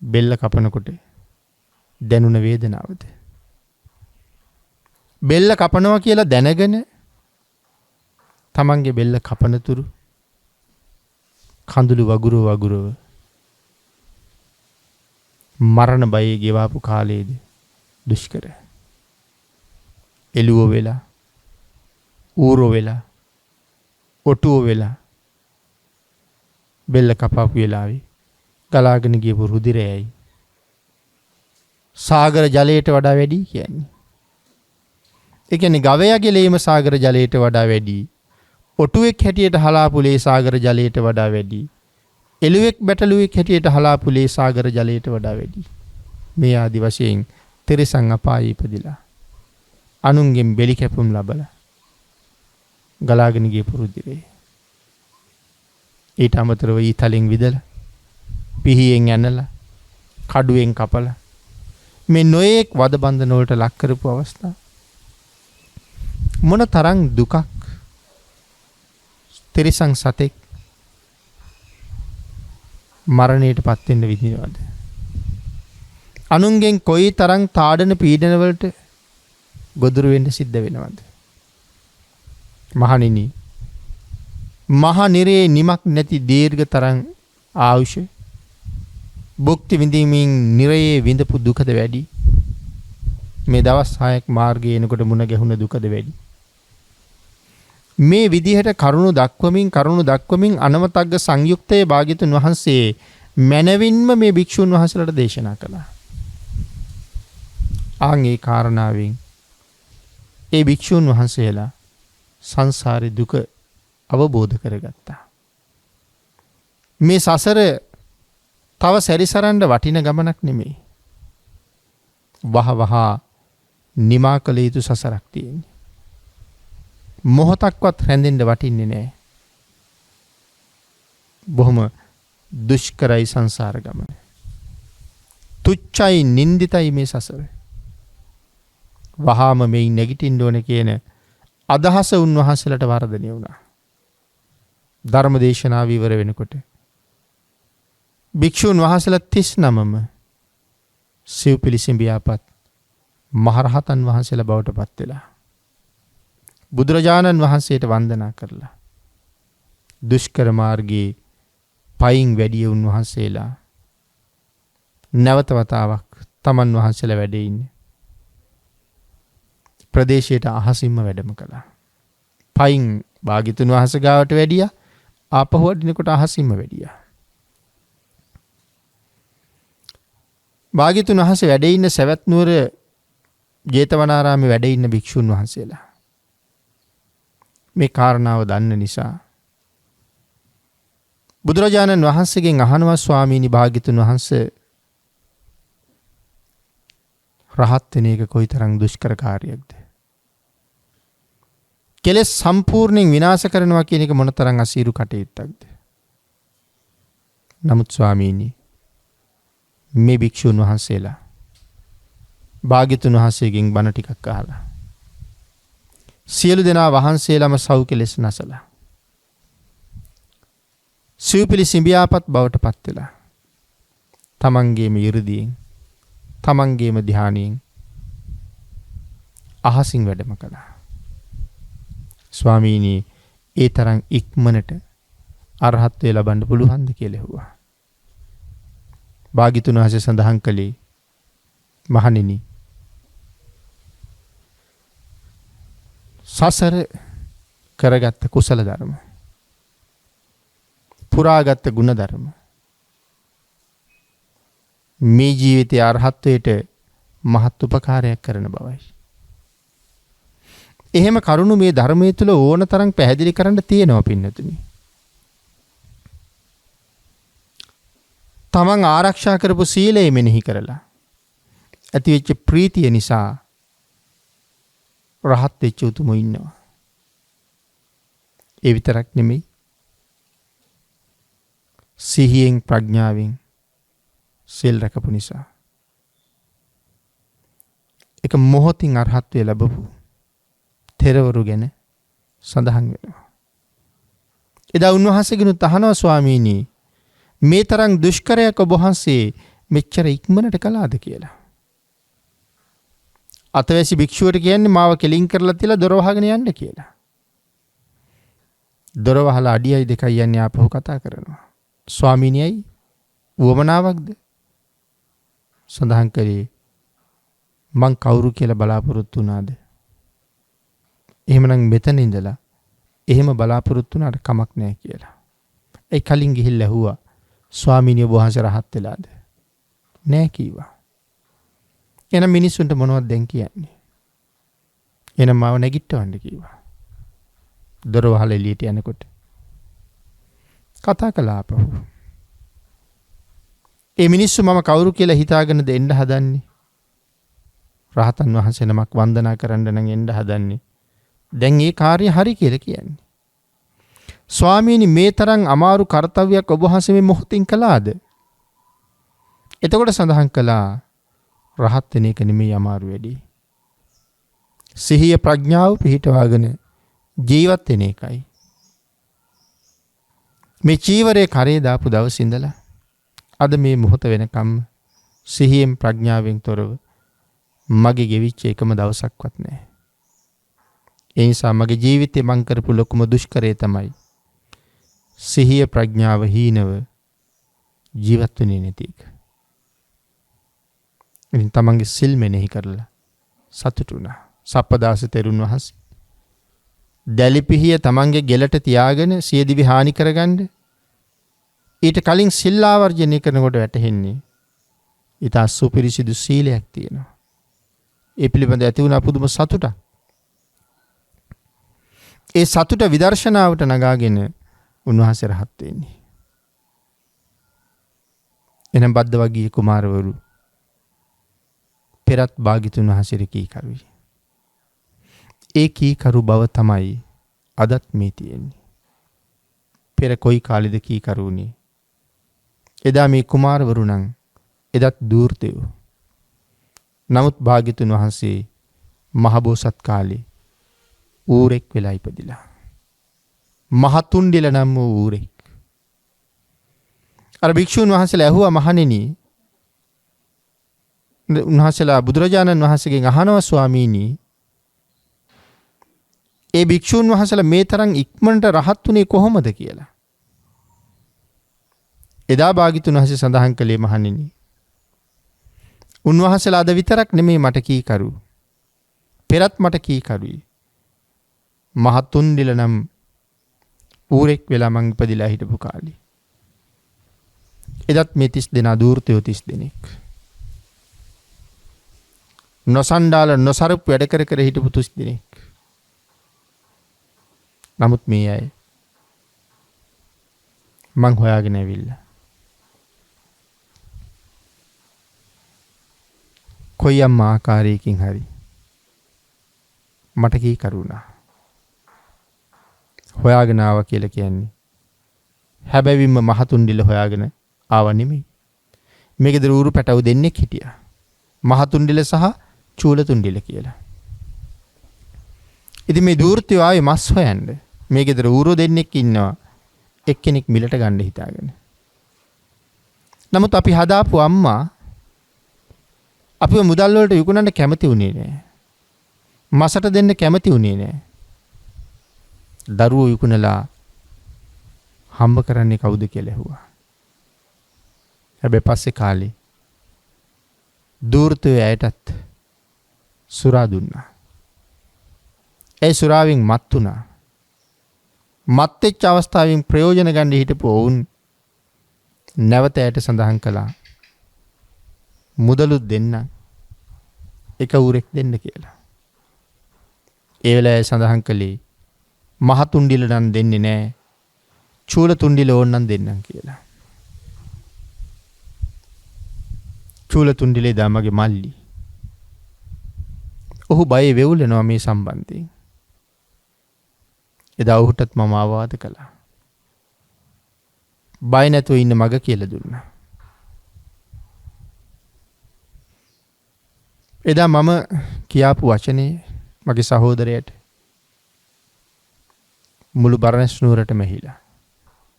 බෙල්ල කපනකොට දැනුණ වේදනාවද? බෙල්ල කපනවා කියලා දැනගෙන තමන්ගේ බෙල්ල කපනතුරු කඳුළු වගුරව මරණ බයේ ගෙවාපු කාලයේද දුෂ්කර. එළුව වෙලා, ඌරෝ වෙලා, ඔටුව වෙලා බෙල්ල කපාපු වෙලාවේ ගලාගෙන ගියපු රුධිරයයි සාගර ජලයට වඩා වැඩි කියන්නේ. ඒ කියන්නේ ගවයාගේ ලේම සාගර ජලයට වඩා වැඩි. ඔටුවෙක් හැටියට හලාපු ලේ සාගර ජලයට වඩා වැඩි. එළුවෙක් බැටළුවෙක් හැටියට හලාපු ලේ සාගර ජලයට වඩා වැඩි. මේ ආදි වශයෙන් තිරිසන් අපායේ ඉපදිලා අනුන්ගෙන් බෙලි කැපුම් ලබලා ගලාගෙන ගියපු රුධිරේ ඊට අමතරව ඊතලෙන් විදලා පිහියෙන් ඇනලා කඩුවෙන් කපලා මේ නොයේක් වද බන්ධන වලට ලක් කරපු අවස්ථා මොන තරම් දුකක් තිරිසන් සතෙක් මරණයට පත් වෙන්න විදිනවද? අනුන්ගෙන් කොයි තරම් තාඩන පීඩන වලට ගොදුරු වෙන්න සිද්ධ වෙනවද? මහණෙනි, මහා නිරේ නිමක් නැති දීර්ඝ තරම් ආයුෂ භුක්ති විඳීමෙන් නිරයේ විඳපු දුකද වැඩි? මේ දවස් 6ක් මාර්ගයේ එනකොට මුණ ගැහුණ දුකද වැඩි? මේ විදිහට කරුණු දක්වමින් අනවතග්ග සංයුක්තයේ භාග්‍යතුන් වහන්සේ මනවින්ම මේ භික්ෂුන් වහන්සේලාට දේශනා කළා. ආන් ඒ කාරණාවෙන් ඒ භික්ෂුන් වහන්සේලා සංසාරේ දුක අවබෝධ කරගත්තා. මේ සසර තව සැරිසරන්න වටින ගමනක් නෙමෙයි. වහ නිමා කළ යුතු සසරක් තියෙන්නේ. මොහොතක්වත් රැඳෙන්න වටින්නේ නැහැ. බොහොම දුෂ්කරයි සංසාර ගමන. තුච්චයි නින්දිතයි මේ සසර. වහාම මේ නැගිටින්න ඕනේ කියන අදහස උන්වහන්සේලාට වර්ධනය වුණා. ධර්ම දේශනාව ඉවර වෙනකොට භික්ෂුන් වහන්සේලා 39ම සිව්පිලිසිඹියාපත් මහරහතන් වහන්සේලා බවට පත් වෙලා බුදුරජාණන් වහන්සේට වන්දනා කරලා දුෂ්කර මාර්ගයේ පයින් වැඩි උන්වහන්සේලා නැවත වතාවක් තමන් වහන්සේලා වැඩේ ඉන්නේ ප්‍රදේශයට අහසින්ම වැඩම කළා. පයින් භාග්‍යතුන් වහන්සේ ගාවට වැඩියා, ආපහු වඩිනකොට අහසින්ම වැඩියා. භාග්‍යතුන් වහන්සේ වැඩ ඉන්න සවැත් නුවර ජේතවනාරාමේ වැඩ ඉන්න භික්ෂුන් වහන්සේලා මේ කාරණාව දන්න නිසා බුදුරජාණන් වහන්සේගෙන් අහනවා, ස්වාමීනි භාග්‍යතුන් වහන්සේ රහත් වෙන එක කොයිතරම් දුෂ්කර කාර්යයක්ද? කෙලෙස් සම්පූර්ණයෙන් විනාශ කරනවා කියන එක මොනතරම් අසීරු කටයුත්තක්ද? නමුත් ස්වාමීනි, මේ භික්ෂුන් වහන්සේලා භාග්‍යතුන් වහන්සේගෙන් බණ ටිකක් අහලා සියලු දෙනා වහන්සේලාම සව් කෙලෙස් නැසලා සිව්පිලිසිඹියාපත් බවට පත් වෙලා තමන්ගේම 이르දීන් තමන්ගේම ධානයෙන් අහසින් වැඩම කළා. ස්වාමීනි, ඒ තරම් ඉක්මනට අරහත්ත්වය ලබන්න පුළුවන්ද කියලා ඇහුවා. භාග්‍යතුන් වහන්සේ සඳහන් කළේ, මහණෙනි, සසර කරගත්ත කුසල ධර්ම, පුරාගත්ත ගුණ ධර්ම මේ ජීවිතයේ අරහත්ත්වයට මහත් උපකාරයක් කරන බවයි. එහෙම කරුණු මේ ධර්මයේ තුල ඕන තරම් පැහැදිලි කරන්න තියෙනවා පින්නතුනි. තමන් ආරක්ෂා කරපු සීලය මෙනෙහි කරලා ඇතිවෙච්ච ප්‍රීතිය නිසා රහත් වෙච්ච උතුමෝ ඉන්නවා. ඒ විතරක් නෙමෙයි, සිහියෙන් ප්‍රඥාවෙන් සීල් රැකපු නිසා එක මොහොතින් අරහත්ත්වය ලැබපු තෙරවරු ගැන සඳහන් වෙනවා. එදා උන්වහන්සේගෙනුත් අහනවා, ස්වාමීනි, මේ තරම් දුෂ්කරයක් ඔබ වහන්සේ මෙච්චර ඉක්මනට කළාද කියලා. අතවැසි භික්ෂුවට කියන්නේ මාව කෙලින් කරලා තියලා දොර වහගෙන යන්න කියලා. දොර වහලා අඩියයි දෙකයි යන්නේ ආපහු කතා කරනවා. ස්වාමීනියයි වමනාවක්ද? සඳහන් කරේ, මං කවුරු කියලා බලාපොරොත්තු වුණාද? එහෙමනම් මෙතන ඉඳලා එහෙම බලාපොරොත්තු වුණාට කමක් නැහැ කියලා. ඒ කලින් ගිහිල්ලා ඇහුවා, ස්වාමීනිය වහන්සේ රහත් වෙලාද? නෑ කිව්වා. එහෙනම් මිනිස්සුන්ට මොනවද දැන් කියන්නේ? එහෙනම් මාව නැගිටවන්න කිව්වා. දොර වහලා එළියට යනකොට කතා කළා අපහු. ඒ මිනිස්සු මම කවුරු කියලා හිතාගෙන දෙන්න හදන්නේ. රහතන් වහන්සේ නමක් වන්දනා කරන්න නම් එන්න හදන්නේ. දැන් ඒ කාර්ය හරි කියලා කියන්නේ. ස්වාමීනි, මේ තරම් අමාරු කාර්යයක් ඔබ වහන්සේ මේ මොහොතින් කළාද? එතකොට සඳහන් කළා, රහත් වෙන එක නෙමෙයි අමාරු වැඩි. සිහිය ප්‍රඥාව පිහිටවාගෙන ජීවත් වෙන එකයි. මේ චීවරේ කරේ දාපු දවස් ඉඳලා අද මේ මොහොත වෙනකම් සිහියෙන් ප්‍රඥාවෙන් තොරව මගේ ගෙවිච්ච එකම දවසක්වත් නැහැ. ඒ නිසා මගේ ජීවිතේ මං කරපු ලොකුම දුෂ්කරය තමයි සිහිය ප්‍රඥාව හීනව ජීවත් වෙන්නේ නැති එක. ඉතින් තමන්ගේ සිල් මෙනෙහි කරලා සතුටු වුණා. සප්පදාස තෙරුන් වහන්සේ දැලිපිහිය තමන්ගේ ගෙලට තියාගෙන සියදිවි හානි කරගන්න ඊට කලින් සිල් ආවර්ජනය කරනකොට වැටහෙන්නේ ඊට සුපිරිසිදු සීලයක් තියෙනවා. ඒ පිළිබඳ ඇති වුණ පුදුම සතුටක්. ඒ සතුට විදර්ශනාවට නගාගෙන උන්වහන්සේ රහත් වෙන්නේ. එනම් බද්දවග්ගීය කුමාරවරු පෙරත් භාග්‍යතුන් වහන්සේට කීකරුයි. ඒ කීකරු බව තමයි අදත් මේ තියෙන්නේ. පෙර කොයි කාලෙද කීකරු වුණේ? එදා මේ කුමාරවරු නම් එදත් දූර්තයෝ. නමුත් භාග්‍යතුන් වහන්සේ මහබෝසත් කාලේ ඌරෙක් වෙලා ඉපදිලා. මහතුන්ඩිල නම් වූ ඌරෙක්. අර භික්ෂුන් වහන්සේලා ඇහුවා මහණෙනි, උන්වහන්සේලා බුදුරජාණන් වහන්සේගෙන් අහනවා ස්වාමීනි, ඒ භික්ෂුන් වහන්සේලා මේ තරම් ඉක්මනට රහත් උනේ කොහොමද කියලා. එදා භාග්‍යතුන් වහන්සේ සඳහන් කළේ මහණෙනි, උන්වහන්සේලා අද විතරක් නෙමෙයි මට කීකරු, පෙරත් මට කීකරුයි. මහතුන්ඩිල නම් ඌරෙක් වෙලා මං ඉපදිලා හිටපු කාලේ. එදත් මේ 30 දෙනා දූර්තයෝ 30 දෙනෙක්. නොසණ්ඩාල නොසරප් වැඩ කර කර හිටපු 30 දෙනෙක්. නමුත් මේ අය මං හොයාගෙන ඇවිල්ලා කොයියම් ආකාරයකින් හරි මට කී කරුණා හොයාගෙන ආවා කියලා කියන්නේ හැබැවින්ම මහතුන්ඩිල හොයාගෙන ආව නෙමෙයි. මේ ගෙදර ඌරු පැටව දෙන්නෙක් හිටියා. මහතුන්ඩිල සහ චූලතුන්ඩිල කියලා. ඉතින් මේ දූර්තය ආවේ මස් හොයන්න. මේ ගෙදර ඌරු දෙන්නෙක් ඉන්නවා. එක්කෙනෙක් මිලට ගන්න හිතාගෙන. නමුත් අපි හදාපු අම්මා අපිව මුදල් වලට විකුණන්න කැමති වුණේ නෑ. මසට දෙන්න කැමති වුණේ නෑ. දරුවෝ විකුණලා හම්බ කරන්නේ කවුද කියලා ඇහුවා. හැබැයි පස්සේ කාලේ දූර්තය ඇයටත් සුරා දුන්නා. ඒ සුරාවෙන් මත් වුණා. මත් වෙච්ච අවස්ථාවෙන් ප්‍රයෝජන ගන්න හිටපු වුන් නැවත ඇයට සඳහන් කළා මුදලුත් දෙන්න එක ඌරෙක් දෙන්න කියලා. ඒ වෙලාවේ සඳහන් කළේ මහතුන්ඩිල නම් දෙන්නේ නෑ, චූලතුන්ඩිල ඕන්නම් දෙන්නම් කියලා. චූලතුන්ඩිලේ දාමගේ මල්ලි. ඔහු බය වෙවුලනවා මේ සම්බන්ධයෙන්. එදා ඔහුටත් මම ආවාද කළා. බය නැතුව ඉන්න මග කියලා දුන්නා. එදා මම කියාපු වචනේ මගේ සහෝදරයට මුළු බරණැස් නුවරට මෙහිලා.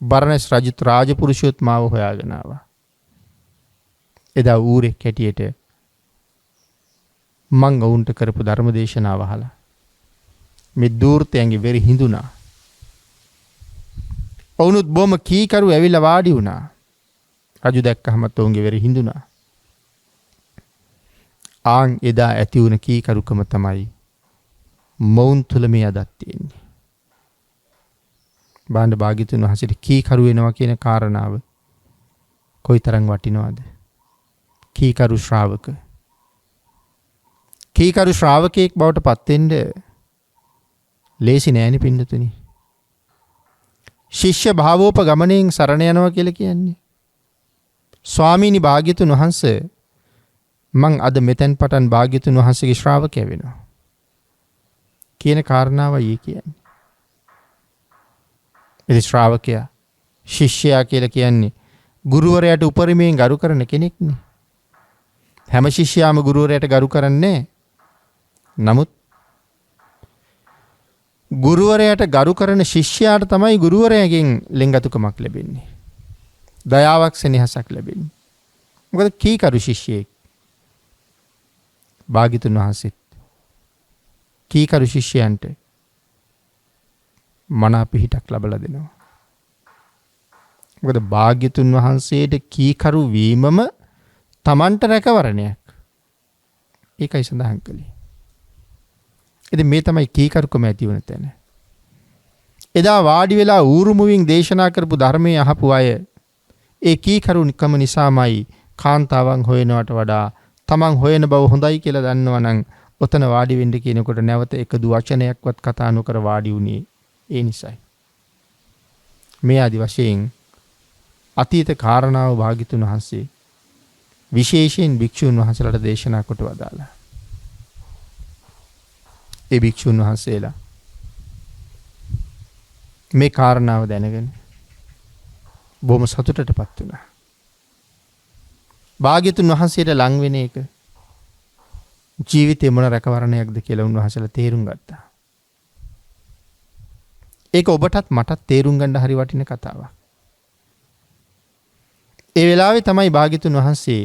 බරණැස් රජුත් රාජපුරුෂයොත් මාව හොයාගෙන ආවා. එදා ඌරෙක් හැටියට මං ඔවුන්ට කරපු ධර්ම දේශනාව අහලා මේ දූර්තයන්ගේ වෙරි හිඳුණා. ඔවුනුත් බොම කීකරු ඇවිල්ලා වාඩි වුණා. රජු දැක්කහමත් ඔවුන්ගේ වෙරි හිඳුණා. ආන් එදා ඇති වුණ කීකරුකම තමයි මොවුන් තුළ මේ අදත් තියෙන්නේ. බාණ්ඩ භාග්‍යතුන් වහන්සේට කීකරු වෙනවා කියන කාරණාව කොයිතරම් වටිනවද? කීකරු ශ්‍රාවක. කීකරු ශ්‍රාවකයෙක් බවට පත් වෙන්න ලේසි නෑනේ පින්නතුනි. ශිෂ්‍ය භාවෝපගමණයෙන් සරණ යනවා කියලා කියන්නේ. ස්වාමීනි භාග්‍යතුන් වහන්සේ මං අද මෙතෙන් පටන් භාග්‍යතුන් වහන්සේගේ ශ්‍රාවකයා වෙනවා කියන කාරණාවයි කියන්නේ. ඒ ශ්‍රාවකයා ශිෂ්‍යයා කියලා කියන්නේ ගුරුවරයාට උපරිමයෙන් ගරු කරන කෙනෙක්නේ. හැම ශිෂ්‍යයාම ගුරුවරයාට ගරු කරන්නේ. නමුත් ගුරුවරයාට ගරු කරන ශිෂ්‍යයාට තමයි ගුරුවරයාගෙන් ලෙන්ගතුකමක් ලැබෙන්නේ. දයාවක් සෙනෙහසක් ලැබෙන්නේ. මොකද කීකරු ශිෂ්‍යයෙක්. භාග්‍යතුන් වහන්සේත් කීකරු ශිෂ්‍යයන්ට මනා පිහිටක් ලබලා දෙනවා. මොකද භාග්‍යතුන් වහන්සේට කීකරු වීමම තමන්ට රැකවරණයක්. ඒකයි සඳහන් කළේ. ඉතින් මේ තමයි කීකරුකම ඇති වුණ තැන. එදා වාඩි වෙලා ඌරුමුවින් දේශනා කරපු ධර්මයේ අහපු අය ඒ කීකරුකම නිසාමයි කාන්තාවන් හොයනවට වඩා තමන් හොයන බව හොඳයි කියලා දන්නවා නම් ඔතන වාඩි වෙන්න කියනකොට නැවත එකදු වචනයක්වත් කතා නොකර වාඩි වුණේ ඒ නිසයි. මේ ආදි වශයෙන් අතීත කාරණාව භාග්‍යතුන් වහන්සේ විශේෂයෙන් භික්ෂුන් වහන්සේලාට දේශනා කොට වදාළා. ඒ භික්ෂුන් වහන්සේලා මේ කාරණාව දැනගෙන බොහොම සතුටටපත් වුණා. භාග්‍යතුන් වහන්සේට ලං වෙන එක ජීවිතේ මොන රැකවරණයක්ද කියලා උන්වහන්සේලා තේරුම් ගත්තා. ඒක ඔබටත් මටත් තේරුම් ගන්න හරි වටින කතාවක්. ඒ වෙලාවේ තමයි භාග්‍යතුන් වහන්සේ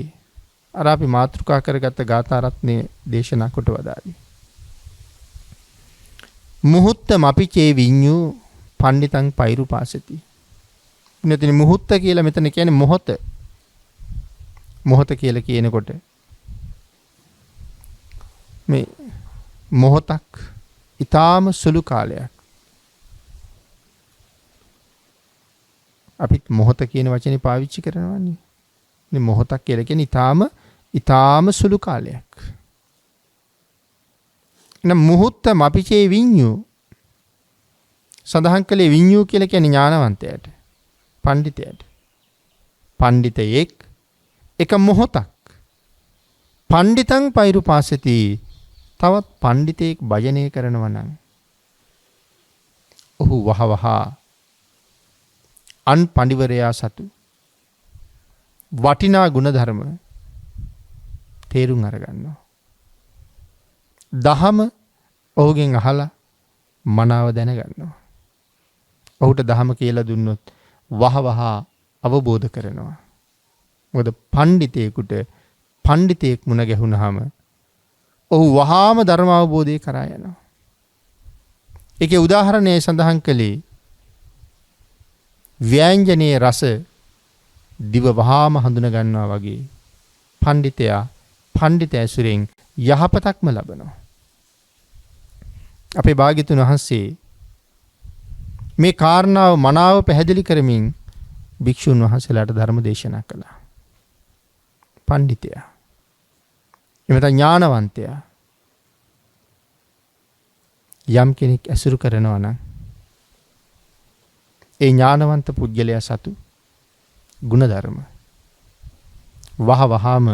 අර අපි මාතෘකා කරගත්ත ගාථා රත්නයේ දේශනා කොට වදාළේ. මුහුත්ත මපිචේ විඤ්ඤු පණ්ඩිතං පෛරුපාසති. මෙතන මුහුත්ත කියලා මෙතන කියන්නේ මොහොත. මොහොත කියලා කියනකොට මේ මොහොතක් ඊටාම සුළු කාලයක්. අපිත් මොහොත කියන වචනේ පාවිච්චි කරනවානේ. මේ මොහොතක් කියලා කියන්නේ ඊටාම සුළු කාලයක්. එනම් මුහුත්ත මපිචේ විඤ්ඤු සඳහන් කළේ විඤ්ඤු කියලා කියන්නේ ඥානවන්තයාට, පඬිතයාට. පඬිතෙක් එක මොහොතක් පඬිතං පෛරුපාසති තවත් පඬිතෙක් භජනය කරනවා නම් ඔහු වහවහ අන් පඬිවරයා සතු වටිනා ගුණ ධර්ම තේරුම් අරගන්නවා. දහම ඔහුගෙන් අහලා මනාව දැනගන්නවා. ඔහුට දහම කියලා දුන්නොත් වහවහ අවබෝධ කරනවා. මොකද පඬිතේකට පඬිතෙක් මුණ ගැහුනහම ඔහු වහාම ධර්ම අවබෝධය කරා යනවා. ඒකේ උදාහරණය සඳහන් කළේ ව්‍යංජනයේ රස දිව වහාම හඳුන ගන්නවා වගේ පඬිතයා පඬිත ඇසුරෙන් යහපතක්ම ලබනවා. අපේ භාග්‍යතුන් වහන්සේ මේ කාරණාව මනාව පැහැදිලි කරමින් භික්ෂුන් වහන්සේලාට ධර්ම දේශනා කළා. පඬිතයා එමෙත ඥානවන්තයා යම් කෙනෙක් ඇසුරු කරනවා නම් ඒ ඥානවන්ත පුද්ගලයා සතු ගුණධර්ම වහවහාම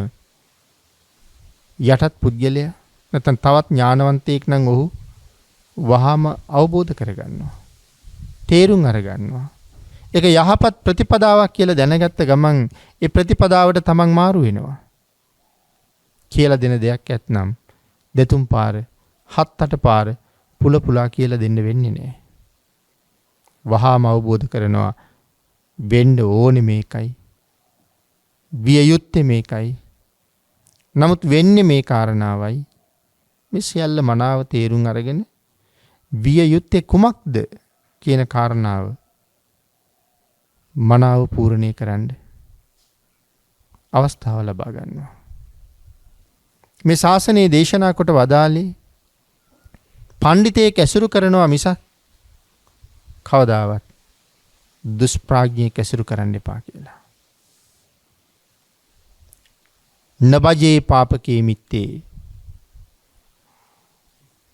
යටත් පුද්ගලයා නැත්නම් තවත් ඥානවන්තයෙක් නම් ඔහු වහාම අවබෝධ කරගන්නවා. තේරුම් අරගන්නවා. ඒක යහපත් ප්‍රතිපදාවක් කියලා දැනගත්ත ගමන් ඒ ප්‍රතිපදාවට තමන් මාරු වෙනවා. කියලා දෙන දෙයක් ඇත්නම් දෙතුන් පාර හත් අට පාර පුල පුලා කියලා දෙන්න වෙන්නේ නැහැ. වහාම අවබෝධ කරනවා වෙන්න ඕනේ මේකයි. විය යුත්තේ මේකයි. නමුත් වෙන්නේ මේ කාරණාවයි. මේ සියල්ල මනාව තේරුම් අරගෙන විය යුත්තේ කුමක්ද කියන කාරණාව මනාව පූර්ණේ කරන්න අවස්ථාව ලබා ගන්නවා. මේ ශාසනයේ දේශනා කොට වදාළේ පඬිතෙක් ඇසුරු කරනවා මිසක් කවදාවත් දුෂ්ප්‍රඥයෙක් ඇසුරු කරන්න එපා කියලා. නබජේ පාපකේ මිත්තේ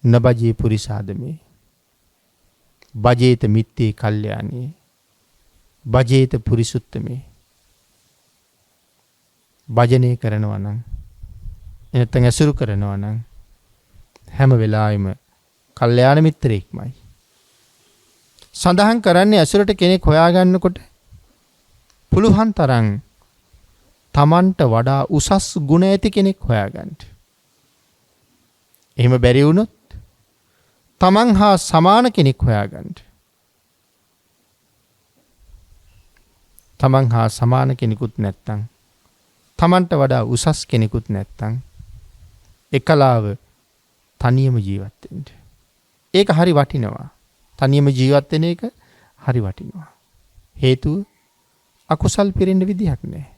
නබජේ පුරිසාදමේ බජේත මිත්තේ කල්යාණේ බජේත පුරිසුත්තමේ. භජනය කරනවා නම් එනතන් ඇසුරු කරනවා නම් හැම වෙලාවෙම කල්යාණ මිත්‍රයෙක්මයි. සඳහන් කරන්නේ ඇසුරට කෙනෙක් හොයාගන්නකොට පුළුවන් තරම් තමන්ට වඩා උසස් ගුණ ඇති කෙනෙක් හොයාගන්න. එහෙම බැරි වුණොත් තමන් හා සමාන කෙනෙක් හොයාගන්න. තමන් හා සමාන කෙනෙකුත් නැත්තම් තමන්ට වඩා උසස් කෙනෙකුත් නැත්තම් එකලාව තනියම ජීවත් වෙන්න. ඒක හරි වටිනවා. තනියම ජීවත් වෙන එක හරි වටිනවා. හේතුව අකුසල් පිරෙන්න විදිහක් නැහැ.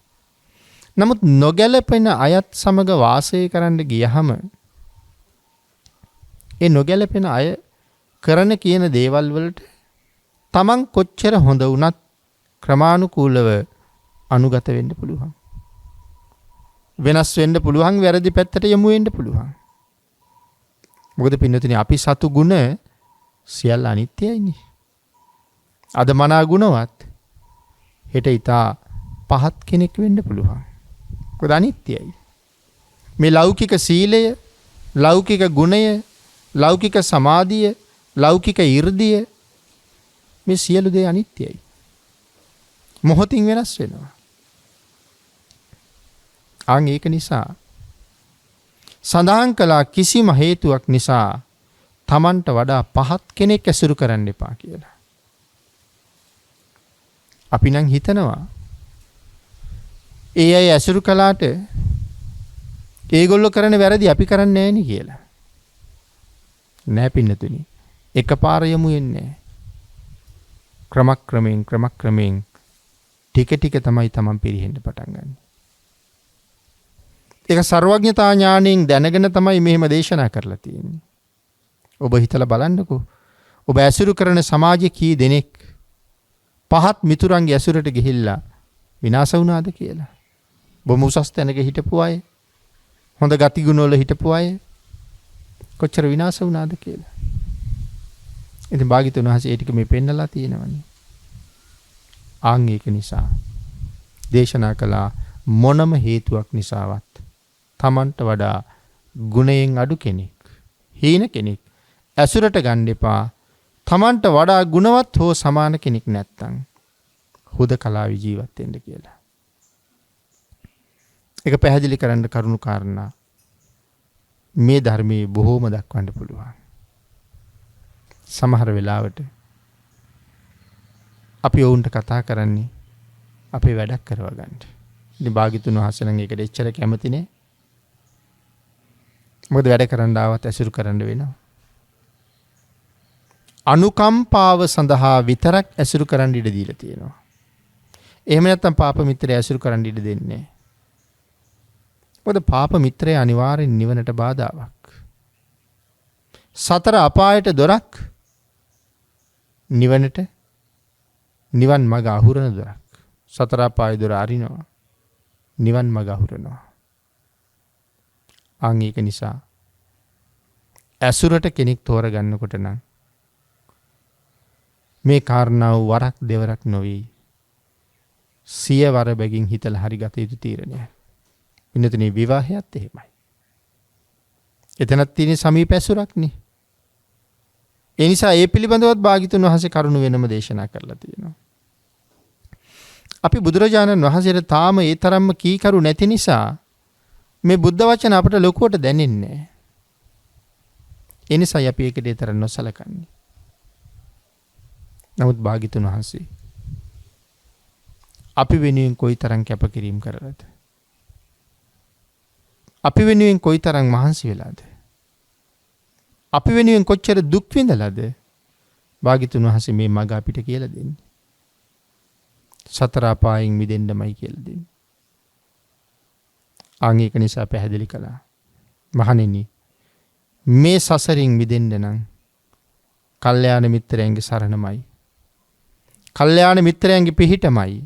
නමුත් නොගැලපෙන අයත් සමග වාසය කරන්න ගියහම ඒ නොගැලපෙන අය කරන කියන දේවල් වලට තමන් කොච්චර හොඳ වුණත් ක්‍රමානුකූලව අනුගත වෙන්න පුළුවන්. වෙනස් වෙන්න පුළුවන්, වැරදි පැත්තට යමු වෙන්න පුළුවන්. මොකද පින්නතුනි අපි සතු ගුණ සියල්ල අනිත්‍යයිනේ. අද මනා ගුණවත් හෙට ඊතා පහත් කෙනෙක් වෙන්න පුළුවන්. මොකද අනිත්‍යයි. මේ ලෞකික සීලය, ලෞකික ගුණය, ලෞකික සමාධිය, ලෞකික 이르දිය මේ සියලු දේ අනිත්‍යයි. මොහොතින් වෙනස් වෙනවා. අන් ඒක නිසා සඳහන් කළා කිසිම හේතුවක් නිසා තමන්ට වඩා පහත් කෙනෙක් ඇසුරු කරන්න එපා කියලා. අපි නම් හිතනවා ඒ අය ඇසුරු කළාට ඒගොල්ලෝ කරන වැරදි අපි කරන්නේ නැහැ නේ කියලා. නෑ පින්නතුනි. එකපාර යමු එන්නේ. ක්‍රමක්‍රමයෙන් ටික ටික තමයි තමන් පිරිහෙන්න පටන් ගන්න. ඒක සර්වඥතා ඥාණයෙන් දැනගෙන තමයි මෙහෙම දේශනා කරලා තියෙන්නේ. ඔබ හිතලා බලන්නකෝ. ඔබ ඇසුරු කරන සමාජයේ කී දෙනෙක් පහත් මිතුරන්ගේ ඇසුරට ගිහිල්ලා විනාශ වුණාද කියලා. බොහොම උසස් තැනක හිටපු අය, හොඳ ගතිගුණ වල හිටපු අය කොච්චර විනාශ වුණාද කියලා. ඉතින් භාග්‍යතුන් වහන්සේ ඒ ටික මේ පෙන්නලා තියෙනවනේ. ආන් ඒක නිසා දේශනා කළා මොනම හේතුවක් නිසාවත් තමන්ට වඩා ගුණයෙන් අඩු කෙනෙක්, හීන කෙනෙක් ඇසුරට ගන්න එපා. තමන්ට වඩා ගුණවත් හෝ සමාන කෙනෙක් නැත්තම් හුදකලාවේ ජීවත් වෙන්න කියලා. ඒක පැහැදිලි කරන්න කරුණු කාරණා මේ ධර්මයේ බොහෝම දක්වන්න පුළුවන්. සමහර වෙලාවට අපි වුන්ට කතා කරන්නේ අපේ වැඩක් කරව ගන්න. ඉතින් භාග්‍යතුන් වහන්සේ නම් ඒකට එච්චර කැමති නෑ. මොකද වැඩ කරන්න ආවත් ඇසුරු කරන්න වෙනවා. අනුකම්පාව සඳහා විතරක් ඇසුරු කරන්න ඉඩ දීලා තියෙනවා. එහෙම නැත්නම් පාප මිත්‍රය ඇසුරු කරන්න ඉඩ දෙන්නේ නෑ. මොකද පාප මිත්‍රය අනිවාර්යෙන් නිවනට බාධාවක්. සතර අපායට දොරක්, නිවනට නිවන් මඟ අහුරන දොරක්. සතර අපායේ දොර අරිනවා, නිවන් මඟ අහුරනවා. අන් ඒක නිසා ඇසුරට කෙනෙක් තෝරගන්නකොට නම් මේ කාරණාව වරක් දෙවරක් නොවේ. 100 වර බැගින් හිතලා හරි ගත යුතු තීරණයක්. ඉන්නතුනේ විවාහයත් එහෙමයි. එතනත් තියෙන සමීප ඇසුරක්නේ. ඒ නිසා ඒ පිළිබඳවත් භාග්‍යතුන් වහන්සේ කරුණු වෙනම දේශනා කරලා තියෙනවා. අපි බුදුරජාණන් වහන්සේට තාම ඒ තරම්ම කීකරු නැති නිසා මේ බුද්ධ වචන අපට ලොකුවට දැනෙන්නේ නැහැ. ඒ නිසායි අපි ඒකට ඒ තරම් නොසලකන්නේ. නමුත් භාග්‍යතුන් වහන්සේ අපි වෙනුවෙන් කොයිතරම් කැපකිරීම කරලාද? අපි වෙනුවෙන් කොයිතරම් මහන්සි වෙලාද? අපි වෙනුවෙන් කොච්චර දුක් විඳලාද? භාග්‍යතුන් වහන්සේ මේ මඟ අපිට කියලා දෙන්නේ. සතර අපායෙන් මිදෙන්නමයි කියලා දෙන්නේ. ආන් ඒක නිසා පැහැදිලි කළා. මහණෙනි, මේ සසරින් මිදෙන්න නම් කල්යාණ මිත්‍රයන්ගේ සරණමයි. කල්යාණ මිත්‍රයන්ගේ පිහිටමයි.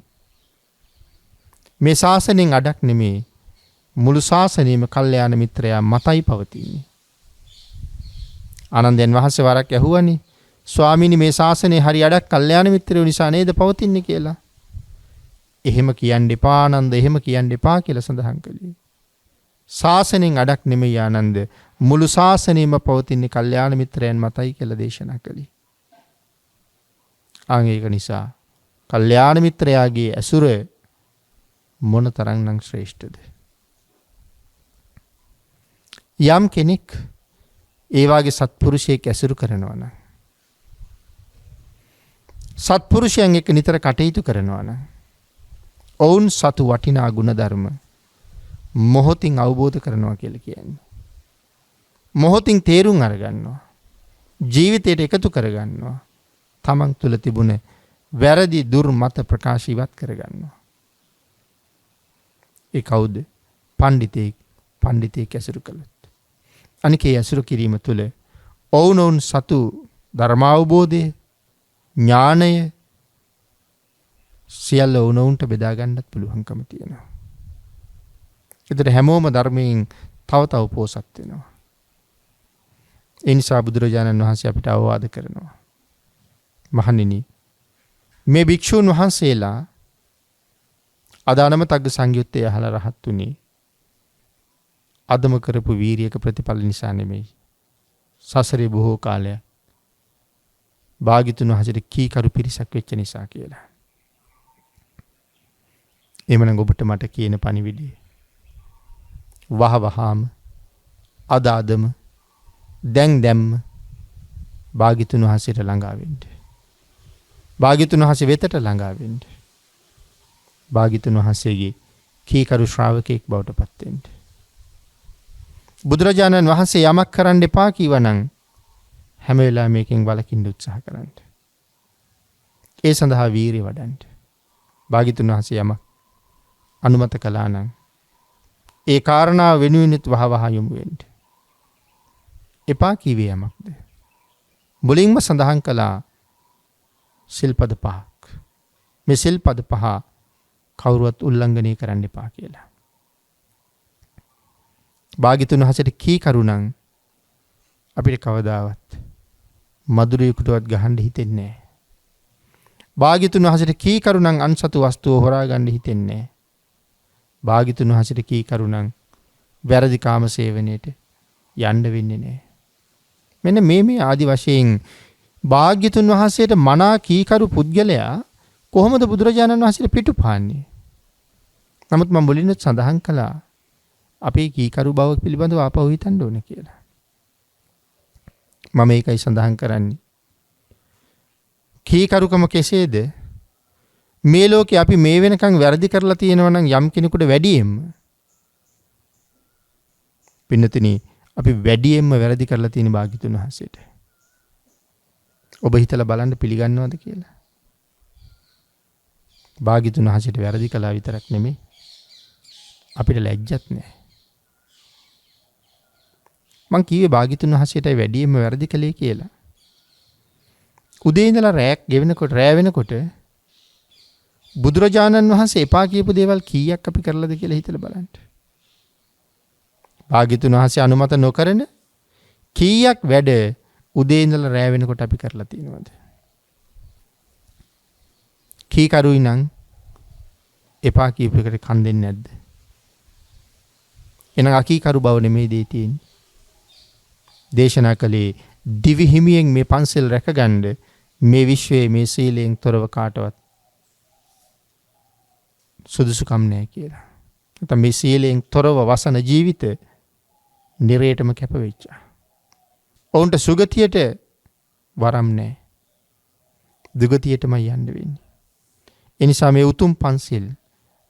මේ ශාසනයෙන් අඩක් නෙමේ. මුළු ශාසනයම කල්යාණ මිත්‍රයා මතයි පවතින්නේ. ආනන්දයන් වහන්සේ වරක් ඇහුවනේ, ස්වාමීනි මේ ශාසනයේ හරි අඩක් කල්යාණ මිත්‍රයෝ නිසා නේද පවතින්නේ කියලා. එහෙම කියන්න එපා ආනන්ද, එහෙම කියන්න එපා කියලා සඳහන් කළේ. ශාසනයෙන් අඩක් නෙමෙයි ආනන්ද, මුළු ශාසනයම පවතින්නේ කල්යාණ මිත්‍රයන් මතයි කියලා දේශනා කළේ. ආන් ඒක නිසා කල්යාණ මිත්‍රයාගේ ඇසුර මොනතරම්නම් ශ්‍රේෂ්ඨද? යම් කෙනෙක් ඒ වාගේ සත්පුරුෂයෙක් ඇසුරු කරනවා නම්, සත්පුරුෂයන් එක්ක නිතර කටයුතු කරනවා නම්, ඔවුන් සතු වටිනා ගුණධර්ම මොහොතින් අවබෝධ කරනවා කියලා කියන්නේ. මොහොතින් තේරුම් අරගන්නවා. ජීවිතයට එකතු කරගන්නවා. තමන් තුළ තිබුණ වැරදි දුර්මත ප්‍රකාශ ඉවත් කරගන්නවා. ඒ කවුද? පණ්ඩිතයෙක් ඇසුරු කළොත්. අනික ඒ ඇසුරු කිරීම තුළ ඔවුනොවුන් සතු ධර්මාවබෝධය, ඥානය සියල්ල ඔවුනොවුන්ට බෙදාගන්නත් පුළුවන්කම තියෙනවා. ඒතර හැමෝම ධර්මයෙන් තව තව පෝසත් වෙනවා. ඒ නිසා බුදුරජාණන් වහන්සේ අපිට අවවාද කරනවා. මහණෙනි, මේ භික්ෂූන් වහන්සේලා අදානම තග්ග සංයුත්තේ අහලා රහත් උනේ අදම කරපු වීරියක ප්‍රතිඵල නිසා නෙමෙයි. සසරේ බොහෝ කාලයක් භාග්‍යතුන් වහන්සේට කීකරු පිරිසක් වෙච්ච නිසා කියලා. එමනම් ඔබට මට කියන පණිවිඩය වහවහාම අදම දැන් භාග්‍යතුන් වහන්සේට ළඟා වෙන්න. භාග්‍යතුන් වහන්සේ වෙතට ළඟා වෙන්න. භාග්‍යතුන් වහන්සේගේ කීකරු ශ්‍රාවකෙක් බවට පත් වෙන්න. බුදුරජාණන් වහන්සේ යමක් කරන්න එපා කීවනම් හැම වෙලාවෙම මේකෙන් වළකින්න උත්සාහ කරන්න. ඒ සඳහා වීරිය වඩන්න. භාග්‍යතුන් වහන්සේ යමක් අනුමත කළා නම් ඒ කාරණාව වෙනුවෙන්ත් වහවහ යොමු වෙන්න. එපා කීවේ යමක්ද? මුලින්ම සඳහන් කළා සිල්පද පහක්. මේ සිල්පද පහ කවුරුවත් උල්ලංඝනය කරන්න එපා කියලා. භාග්‍යතුන් වහන්සේට කීකරු නම් අපිට කවදාවත් මధుරයකටවත් ගහන්න හිතෙන්නේ නැහැ. භාග්‍යතුන් වහන්සේට කීකරු නම් අන්සතු වස්තුව හොරා ගන්න හිතෙන්නේ නැහැ. භාග්‍යතුන් වහන්සේට කීකරු නම් වැරදි කාම සේවනයේට යන්න වෙන්නේ නැහැ. මෙන්න මේ ආදි වශයෙන් භාග්‍යතුන් වහන්සේට මනා කීකරු පුද්ගලයා කොහොමද බුදුරජාණන් වහන්සේට පිටුපාන්නේ? නමුත් මම මුලින්ම සඳහන් කළා අපේ කීකරු බව පිළිබඳව ආපහු හිතන්න ඕනේ කියලා. මම ඒකයි සඳහන් කරන්නේ. කීකරුකම කෙසේද? මේ ලෝකේ අපි මේ වෙනකන් වැරදි කරලා තියෙනවා නම් යම් කෙනෙකුට වැඩියෙන්ම පින්නතිනි අපි වැඩියෙන්ම වැරදි කරලා තියෙන භාග්‍යතුන් වහන්සේට. ඔබ හිතලා බලන්න පිළිගන්නවද කියලා? භාග්‍යතුන් වහන්සේට වැරදි කළා විතරක් නෙමෙයි අපිට ලැජ්ජත් නැහැ. මං කිව්වේ භාග්‍යතුන් වහන්සේටයි වැඩියෙන්ම වැරදි කළේ කියලා. උදේ ඉඳලා රෑ වෙනකොට බුදුරජාණන් වහන්සේ එපා කියපු දේවල් කීයක් අපි කරලාද කියලා හිතලා බලන්න. භාග්‍යතුන් වහන්සේ අනුමත නොකරන කීයක් වැඩ උදේ ඉඳලා රෑ වෙනකොට අපි කරලා තියෙනවද? කීකරුයි නම් එපා කියපු එකට කන් දෙන්නේ නැද්ද? එහෙනම් අකීකරු බව නෙමෙයි දී තියෙන්නේ. දේශනා කළේ දිවි හිමියෙන් මේ පන්සල් රැකගන්න මේ විශ්වයේ මේ සීලයෙන් තොරව කාටවත් සුදුසුකම් නැහැ කියලා. නැත්නම් මේ සීලයෙන් තොරව වසන ජීවිත නිරේටම කැප වෙච්චා. ඔවුන්ට සුගතියට වරම් නැහැ. දුගතියටමයි යන්න වෙන්නේ. ඒ නිසා මේ උතුම් පන්සිල්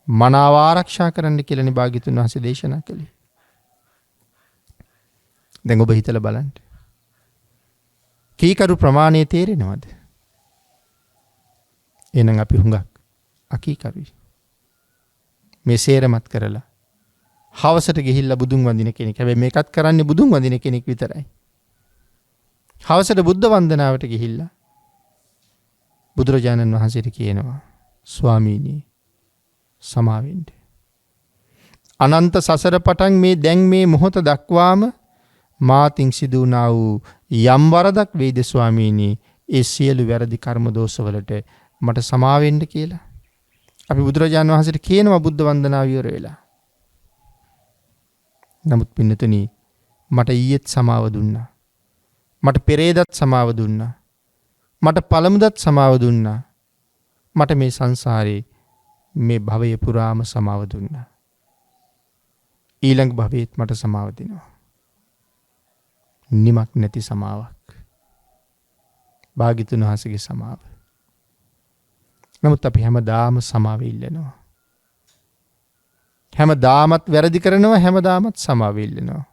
මනාව ආරක්ෂා කරන්න කියලානේ භාග්‍යතුන් වහන්සේ දේශනා කළේ. දැන් ඔබ හිතලා බලන්න. කීකරු ප්‍රමාණය තේරෙනවද? එහෙනම් අපි හුඟක් අකීකරුයි. මේ සේරමත් කරලා හවසට ගිහිල්ලා බුදුන් වඳින කෙනෙක්. හැබැයි මේකත් කරන්නේ බුදුන් වඳින කෙනෙක් විතරයි. හවසට බුද්ධ වන්දනාවට ගිහිල්ලා බුදුරජාණන් වහන්සේට කියනවා ස්වාමීනි සමා වෙන්න. අනන්ත සසර පටන් මේ දැන් මේ මොහොත දක්වාම මාතින් සිදු වුණා වූ යම් වරදක් වේද ස්වාමීනි ඒ සියලු වැරදි කර්ම දෝෂවලට මට සමා වෙන්න කියලා. අපි බුදුරජාණන් වහන්සේට කියනවා බුද්ධ වන්දනාව ඉවර වෙලා. නමුත් පින්නතුනි මට ඊයේත් සමාව දුන්නා. මට පෙරේදත් සමාව දුන්නා. මට පළමුදත් සමාව දුන්නා. මට මේ සංසාරේ මේ භවය පුරාම සමාව දුන්නා. ඊළඟ භවයේත් මට සමාව දෙනවා. නිමක් නැති සමාවක්. භාග්‍යතුන් වහන්සේගේ සමාව. නමුත් අපි හැමදාම සමාව ඉල්ලනවා. හැමදාමත් වැරදි කරනවා, හැමදාමත් සමාව ඉල්ලනවා.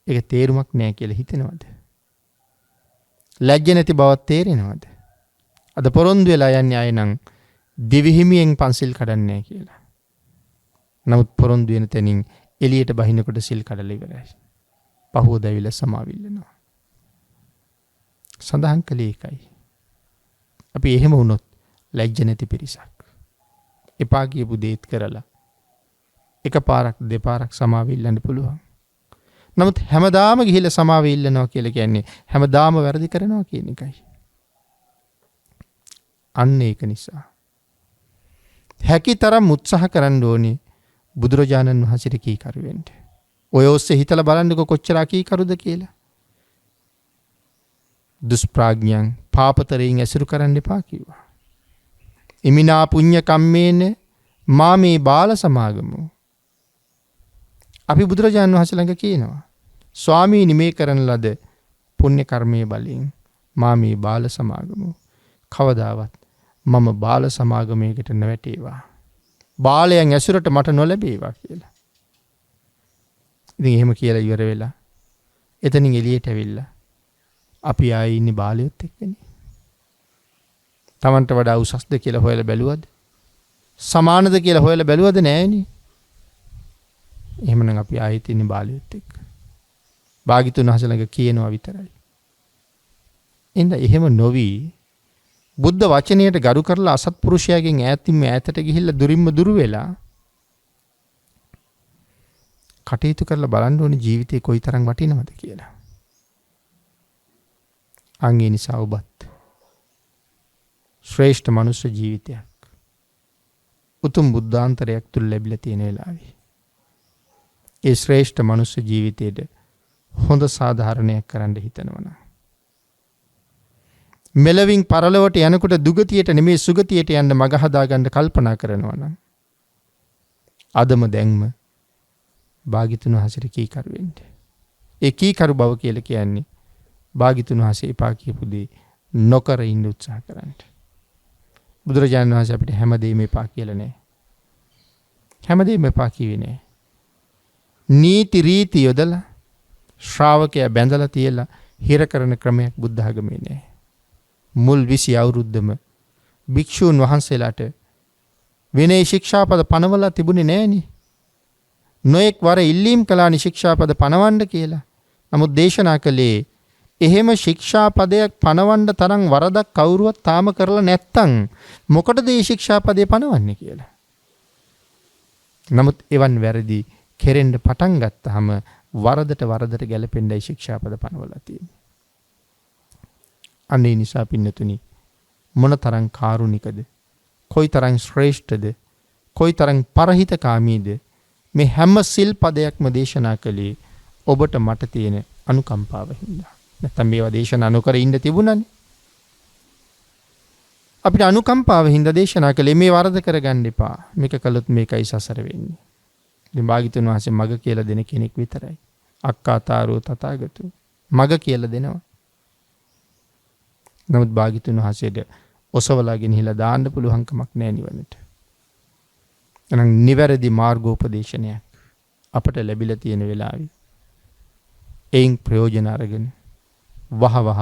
ඒක තේරුමක් නැහැ කියලා හිතෙනවද? ලැජ්ජ නැති බවක් තේරෙනවද? අද පොරොන්දු වෙලා යන්නේ අය නම් දිවිහිමියෙන් පන්සිල් කඩන්නේ කියලා. නමුත් පොරොන්දු වෙන තැනින් එළියට බහිනකොට සිල් කඩලා ඉවරයි. පහුව දැවිලා සමාවිල්ලනවා. සඳහන් කළේ ඒකයි. අපි එහෙම වුණොත් ලැජ්ජ නැති පිරිසක්. එපා කියපු දේත් කරලා එක පාරක් දෙපාරක් සමාවිල්ලන්න පුළුවන්. නමුත් හැමදාම ගිහිල්ලා සමාවිල්ලනවා කියලා කියන්නේ හැමදාම වැරදි කරනවා කියන එකයි. අන්න ඒක නිසා හැකි තරම් උත්සාහ කරන්න ඕනේ බුදුරජාණන් වහන්සේට කීකරු වෙන්න. ඔය ඔස්සේ හිතලා බලන්නකො කොච්චර කීකරුද කියලා. දුෂ්ප්‍රඥයන් පාපතරයෙන් ඇසුරු කරන්න එපා කිව්වා. ඉමිනා පුඤ්ඤ කම්මේන මාමේ බාල සමාගමෝ. අපි බුදුරජාණන් වහන්සේ ළඟ කියනවා ස්වාමීනි මේ කරන ලද පුණ්‍ය කර්මයේ බලයෙන් මාමේ බාල සමාගමෝ. කවදාවත් මම බාල සමාගමයකට නොවැටේවා. බාලයන් ඇසුරට මට නොලැබේවා කියලා. ඉතින් එහෙම කියලා ඉවර වෙලා එතනින් එළියට ඇවිල්ලා අපි ආයේ ඉන්නේ බාලයොත් එක්කනේ. Tamanට වඩා උසස්ද කියලා හොයලා බැලුවද? සමානද කියලා හොයලා බැලුවද? නෑනේ. එහෙමනම් අපි ආයෙත් ඉන්නේ බාලයොත් එක්ක. භාග්‍යතුන් වහන්සේ ළඟ කියනවා විතරයි. එඳ එහෙම නොවි බුද්ධ වචනයට ගරු කරලා අසත්පුරුෂයාගෙන් ඈතින්ම ඈතට ගිහිල්ලා දුරින්ම දුර වෙලා කටයුතු කරලා බලන්න ඕනේ ජීවිතේ කොයිතරම් වටිනවද කියලා. අංගේ නිසා ඔබත් ශ්‍රේෂ්ඨ මනුෂ්‍ය ජීවිතයක් උතුම් බුද්ධාන්තරයක් තුල ලැබිලා තියෙන වෙලාවේ ඒ ශ්‍රේෂ්ඨ මනුෂ්‍ය ජීවිතේට හොඳ සාධාරණයක් කරන්න හිතනවනම් මෙලවින් පරලොවට යනකොට දුගතියට නෙමෙයි සුගතියට යන්න මඟ හදා ගන්න කල්පනා කරනවා නම් අදම දැන්ම භාග්‍යතුන් වහන්සේට කීකරු වෙන්න. ඒ කීකරු බව කියලා කියන්නේ භාග්‍යතුන් වහන්සේ එපා කියපු දේ නොකර ඉන්න උත්සාහ කරන්න. බුදුරජාණන් වහන්සේ අපිට හැමදේම එපා කියලා නෑ. හැමදේම එපා කිව්වේ නෑ. නීති රීති යොදලා ශ්‍රාවකයා බැඳලා තියලා හිර කරන ක්‍රමයක් බුද්ධ ආගමේ නෑ. මුල් 20 අවුරුද්දම භික්ෂූන් වහන්සේලාට විනය ශික්ෂාපද පනවලා තිබුණේ නෑනේ. නොඑක් වර ඉල්ලීම් කළානි ශික්ෂාපද පනවන්න කියලා. නමුත් දේශනා කළේ එහෙම ශික්ෂාපදයක් පනවන්න තරම් වරදක් කවුරුවත් තාම කරලා නැත්තම් මොකටද මේ ශික්ෂාපදේ පනවන්නේ කියලා. නමුත් එවන් වැරදි කෙරෙන්න පටන් ගත්තාම වරදට ගැලපෙන්නයි ශික්ෂාපද පනවලා තියෙන්නේ. අනේ නිසා පින්නතුනි මොනතරම් කාරුණිකද, කොයිතරම් ශ්‍රේෂ්ඨද, කොයිතරම් පරහිතකාමීද මේ හැම සිල් පදයක්ම දේශනා කළේ ඔබට මට තියෙන අනුකම්පාව හින්දා. නැත්නම් මේවා දේශනා නොකර ඉන්න තිබුණානේ. අපිට අනුකම්පාව හින්දා දේශනා කළේ මේ වරද කරගන්න එපා. මේක කළොත් මේකයි සසර වෙන්නේ. ඉතින් භාග්‍යතුන් වහන්සේ මග කියලා දෙන කෙනෙක් විතරයි. අක්කාතාරෝ තථාගතෝ මග කියලා දෙනවා. නමුත් භාග්‍යතුන් වහන්සේට ඔසවලා ගෙනහිලා දාන්න පුළුවන් කමක් නැහැ නිවනට. එහෙනම් නිවැරදි මාර්ගෝපදේශනයක් අපට ලැබිලා තියෙන වෙලාවේ එයින් ප්‍රයෝජන අරගෙන වහවහ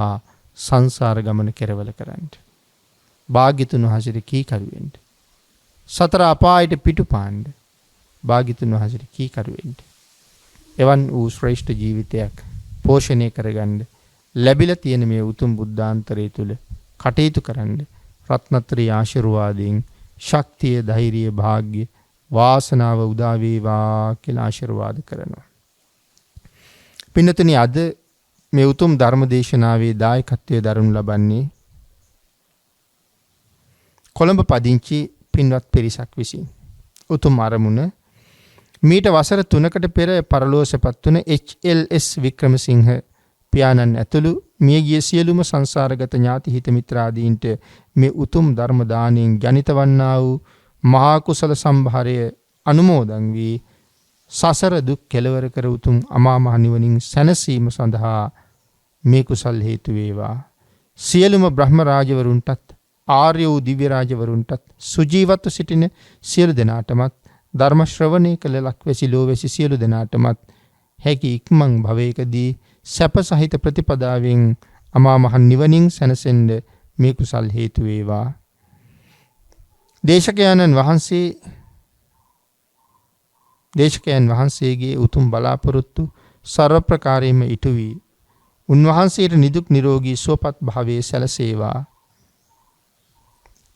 සංසාර ගමන කෙරවල කරන්න. භාග්‍යතුන් වහන්සේට කීකරු වෙන්න. සතර අපායට පිටුපාන්න භාග්‍යතුන් වහන්සේට කීකරු වෙන්න. එවන් වූ ශ්‍රේෂ්ඨ ජීවිතයක් පෝෂණය කරගන්න ලැබිලා තියෙන මේ උතුම් බුද්ධාන්තරය තුල කටයුතු කරන්න රත්නත්‍රී ආශිර්වාදයෙන් ශක්තිය, ධෛර්යය, වාග්ය, වාසනාව උදා වේවා කියලා ආශිර්වාද කරනවා. පින්නතුනි අද මේ උතුම් ධර්ම දේශනාවේ දායකත්වයේ දරනු ලබන්නේ කොළඹ පදිංචි පින්වත් පිරිසක් විසින්. උතුම් අරමුණ මීට වසර 3කට පෙර පරලෝසපත් වුණ HLS වික්‍රමසිංහ පියාණන් ඇතුළු මියගිය සියලුම සංසාරගත ඥාති හිත මිත්‍රාදීන්ට මේ උතුම් ධර්ම දාණයෙන් ජනිත වන්නා වූ මහා කුසල සම්භාරය අනුමෝදන් වී සසර දුක් කෙලවර කර උතුම් අමා මහ නිවනින් සැනසීම සඳහා මේ කුසල් හේතු වේවා. සියලුම බ්‍රහ්ම රාජවරුන්ටත් ආර්ය වූ දිව්‍ය රාජවරුන්ටත් සුජීවත්ව සිටින සියලු දෙනාටමත් ධර්ම ශ්‍රවණය කළ ලක්වැසි ලෝවැසි සියලු දෙනාටමත් හැකි ඉක්මන් භවයකදී සැප සහිත ප්‍රතිපදාවෙන් අමා මහ නිවනින් සැනසෙන්න මේ කුසල් හේතු වේවා. දේශකයන් වහන්සේගේ උතුම් බලාපොරොත්තු සර්ව ප්‍රකාරයෙන්ම ඉටු වී උන්වහන්සේට නිදුක් නිරෝගී සුවපත් භාවයේ සැලසේවා.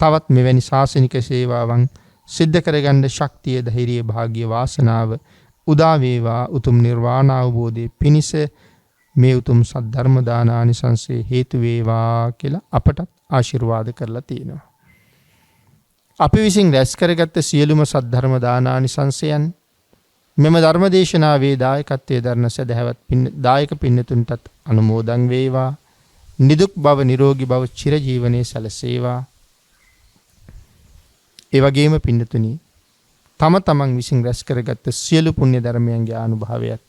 තවත් මෙවැනි ශාසනික සේවාවන් සිද්ධ කරගන්න ශක්තිය, ධෛර්යය, භාග්‍ය, වාසනාව උදා වේවා. උතුම් නිර්වාණ අවබෝධයේ පිණිස මේ උතුම් සද්ධර්ම දානානිසංසය හේතු වේවා කියලා අපට ආශිර්වාද කරලා තියෙනවා. අපි විසින් රැස් කරගත්ත සියලුම සද්ධර්ම දානානිසංසයන් මෙම ධර්ම දේශනාවේ දායකත්වයේ දරන සදහැවත් දායක පින්නතුන්ටත් අනුමෝදන් වේවා. නිදුක් බව, නිරෝගී බව, චිරජීවනයේ සැලසේවා. ඒ වගේම පින්නතුනි, තම තමන් විසින් රැස් කරගත්ත සියලු පුණ්‍ය ධර්මයන්ගේ අනුභවයත්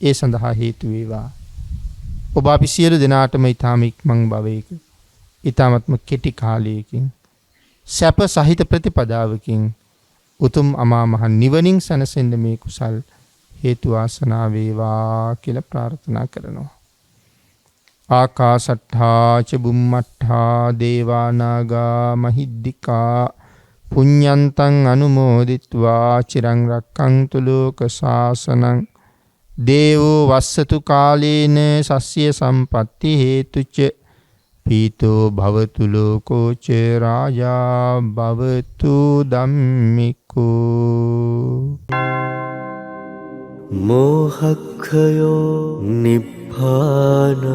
ඒ සඳහා හේතු වේවා. ඔබ අපි සියලු දෙනාටම ඊ타ම ඉක්මන් භවයක, ඊ타මත්ම කෙටි කාලයකින්, සැප සහිත ප්‍රතිපදාවකින් උතුම් අමා මහ නිවනින් සැනසෙන්න මේ කුසල් හේතු වාසනා වේවා කියලා ප්‍රාර්ථනා කරනවා. ආකාසට්ඨා ච බුම්මට්ඨා දේවා නාග මහිද්దికා පුඤ්ඤන්තං අනුමෝදිත්වා චිරං රක්ඛන්තු ලෝක ශාසනං දේවෝ වස්සතු කාලේන සස්්‍ය සම්පatti හේතුච පීතෝ භවතු ලෝකෝ ච රාජා භවතු ධම්මිකෝ. මෝහක්ඛයෝ නිබ්බානං